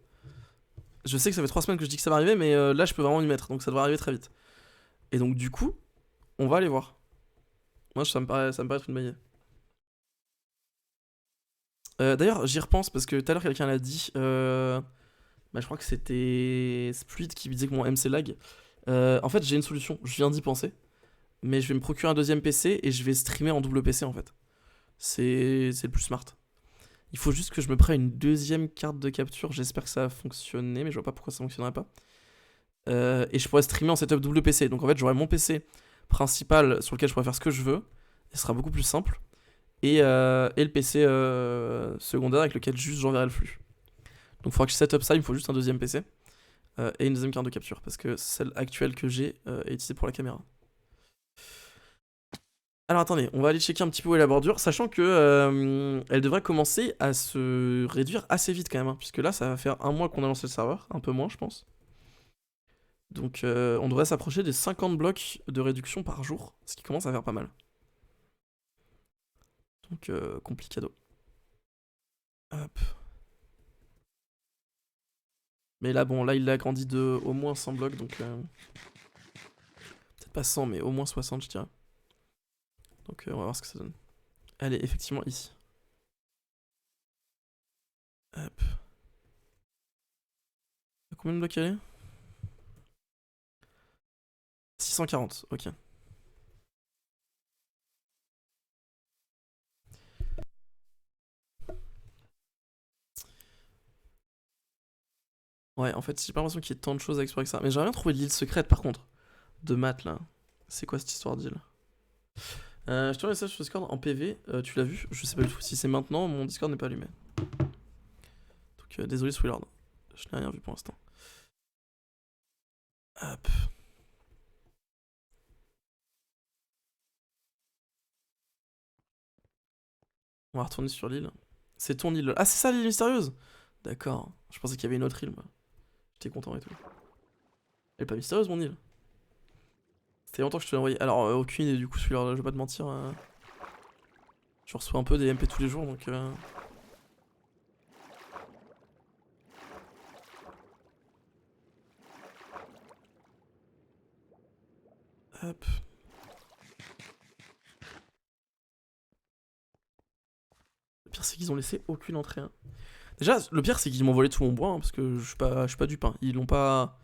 [SPEAKER 1] Je sais que ça fait 3 semaines que je dis que ça va arriver, mais là, je peux vraiment y mettre, donc ça devrait arriver très vite. Et donc, du coup, on va aller voir. Moi, ça me paraît être une bonne idée. D'ailleurs, j'y repense parce que tout à l'heure, quelqu'un l'a dit. Bah, je crois que c'était Split qui me disait que mon MC lag. En fait, j'ai une solution. Je viens d'y penser. Mais je vais me procurer un deuxième PC et je vais streamer en double PC en fait. C'est le plus smart. Il faut juste que je me prenne une deuxième carte de capture. J'espère que ça va fonctionner, mais je vois pas pourquoi ça fonctionnerait pas. Et je pourrais streamer en setup double PC. Donc en fait, j'aurai mon PC principal sur lequel je pourrais faire ce que je veux. Et ce sera beaucoup plus simple. Et le PC secondaire avec lequel juste j'enverrai le flux. Donc il faudra que je setup ça, il me faut juste un deuxième PC. Et une deuxième carte de capture. Parce que celle actuelle que j'ai est utilisée pour la caméra. Alors attendez, on va aller checker un petit peu où est la bordure, sachant que elle devrait commencer à se réduire assez vite quand même, hein, puisque là ça va faire un mois qu'on a lancé le serveur, un peu moins je pense. Donc on devrait s'approcher des 50 blocs de réduction par jour, ce qui commence à faire pas mal. Donc complicado. Hop. Mais là bon, là il l'a agrandi de au moins 100 blocs, donc peut-être pas 100 mais au moins 60 je dirais. Donc on va voir ce que ça donne. Elle est effectivement ici. Hop. Combien de blocs elle est? 640, ok. Ouais, en fait, j'ai pas l'impression qu'il y ait tant de choses à explorer que ça. Mais j'aimerais bien trouver l'île secrète par contre. De maths là. C'est quoi cette histoire d'île? Je te un message sur Discord en PV. Tu l'as vu? Je sais pas du tout si c'est maintenant. Mon Discord n'est pas allumé. Donc désolé, Sweelord. Je n'ai rien vu pour l'instant. Hop. On va retourner sur l'île. C'est ton île. Ah, c'est ça l'île mystérieuse? D'accord. Je pensais qu'il y avait une autre île, moi. J'étais content et tout. Elle est pas mystérieuse, mon île? C'était longtemps que je te l'ai envoyé. Alors, aucune idée du coup, celui-là, je vais pas te mentir. Je reçois un peu des MP tous les jours, donc... Hop. Le pire, c'est qu'ils ont laissé aucune entrée. Hein. Déjà, le pire, c'est qu'ils m'ont volé tout mon bois, hein, parce que je suis pas dupe. Hein. Ils l'ont pas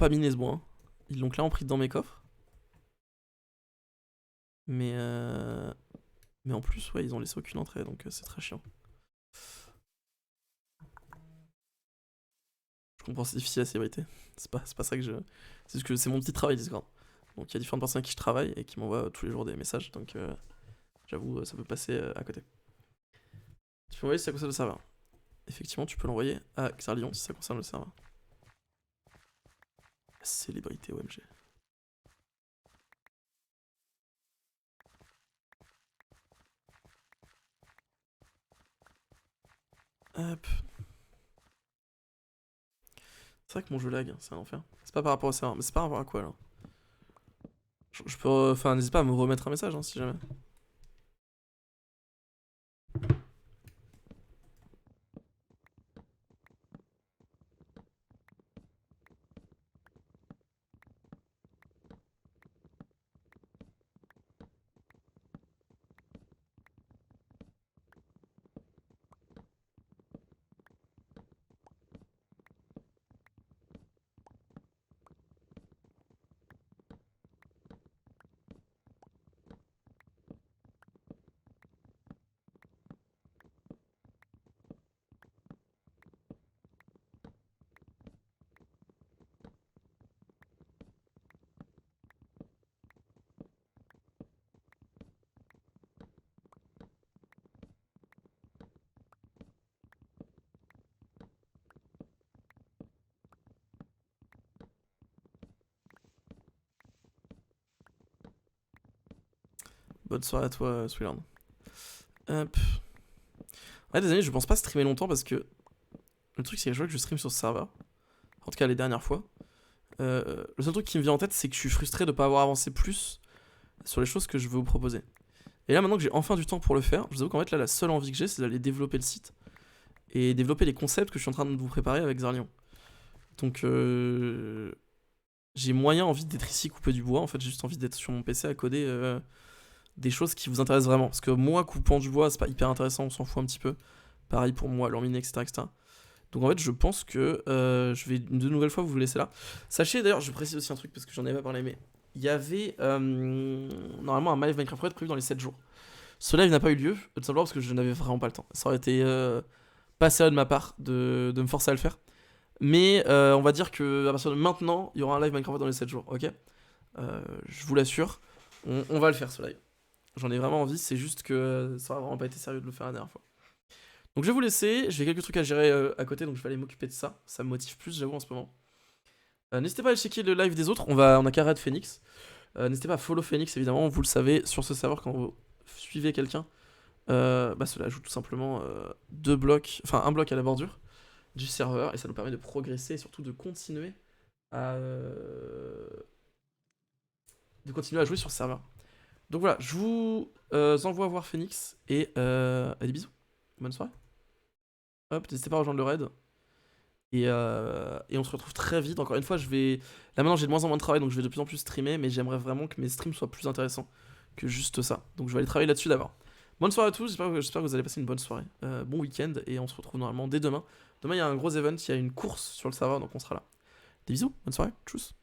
[SPEAKER 1] miné ce bois. Hein. Ils l'ont clairement pris dans mes coffres. Mais en plus, ouais, ils ont laissé aucune entrée, donc c'est très chiant. Je comprends, c'est difficile la célébrité. C'est pas ça que je. C'est juste que c'est mon petit travail Discord. Donc il y a différentes personnes avec qui je travaille et qui m'envoient tous les jours des messages, donc j'avoue, ça peut passer à côté. Tu peux envoyer si ça concerne le serveur. Effectivement, tu peux l'envoyer à Xarlion si ça concerne le serveur. La célébrité OMG. Hop. C'est vrai que mon jeu lag, c'est un enfer. C'est pas par rapport au serveur, mais c'est par rapport à quoi là? Je peux. Enfin, n'hésite pas à me remettre un message hein, si jamais. Bonne soirée à toi, Sweeland. Hop. Ouais, désolé, je pense pas streamer longtemps parce que le truc, c'est que je vois que je stream sur ce serveur. En tout cas, les dernières fois. Le seul truc qui me vient en tête, c'est que je suis frustré de pas avoir avancé plus sur les choses que je veux vous proposer. Et là, maintenant que j'ai enfin du temps pour le faire, je vous avoue qu'en fait, là, la seule envie que j'ai, c'est d'aller développer le site et développer les concepts que je suis en train de vous préparer avec Xarlion. Donc, j'ai moyen envie d'être ici couper du bois. En fait, j'ai juste envie d'être sur mon PC à coder des choses qui vous intéressent vraiment. Parce que moi, coupant du bois, c'est pas hyper intéressant, on s'en fout un petit peu. Pareil pour moi, l'orminer, etc., etc. Donc en fait, je pense que je vais de nouvelles fois vous laisser là. Sachez d'ailleurs, je précise aussi un truc parce que j'en avais pas parlé, mais il y avait normalement un live Minecraft Red prévu dans les 7 jours. Ce live n'a pas eu lieu, tout simplement parce que je n'avais vraiment pas le temps. Ça aurait été pas sérieux de ma part de me forcer à le faire. Mais on va dire que à partir de maintenant, il y aura un live Minecraft Red dans les 7 jours, ok je vous l'assure, on va le faire ce live. J'en ai vraiment envie, c'est juste que ça aurait vraiment pas été sérieux de le faire la dernière fois. Donc je vais vous laisser, j'ai quelques trucs à gérer à côté, donc je vais aller m'occuper de ça. Ça me motive plus, j'avoue, en ce moment. N'hésitez pas à aller checker le live des autres, on a qu'à raid Phoenix. N'hésitez pas à follow Phoenix, évidemment, vous le savez, sur ce serveur, quand vous suivez quelqu'un, cela ajoute tout simplement un bloc à la bordure du serveur, et ça nous permet de progresser et surtout de continuer à jouer sur ce serveur. Donc voilà, je vous envoie voir Phoenix, et allez, bisous, bonne soirée. Hop, n'hésitez pas à rejoindre le raid. Et on se retrouve très vite. Encore une fois, là maintenant j'ai de moins en moins de travail, donc je vais de plus en plus streamer, mais j'aimerais vraiment que mes streams soient plus intéressants que juste ça. Donc je vais aller travailler là-dessus d'abord. Bonne soirée à tous, j'espère que vous allez passer une bonne soirée. Bon week-end, et on se retrouve normalement dès demain. Demain il y a un gros event, il y a une course sur le serveur, donc on sera là. Des bisous, bonne soirée, tchuss.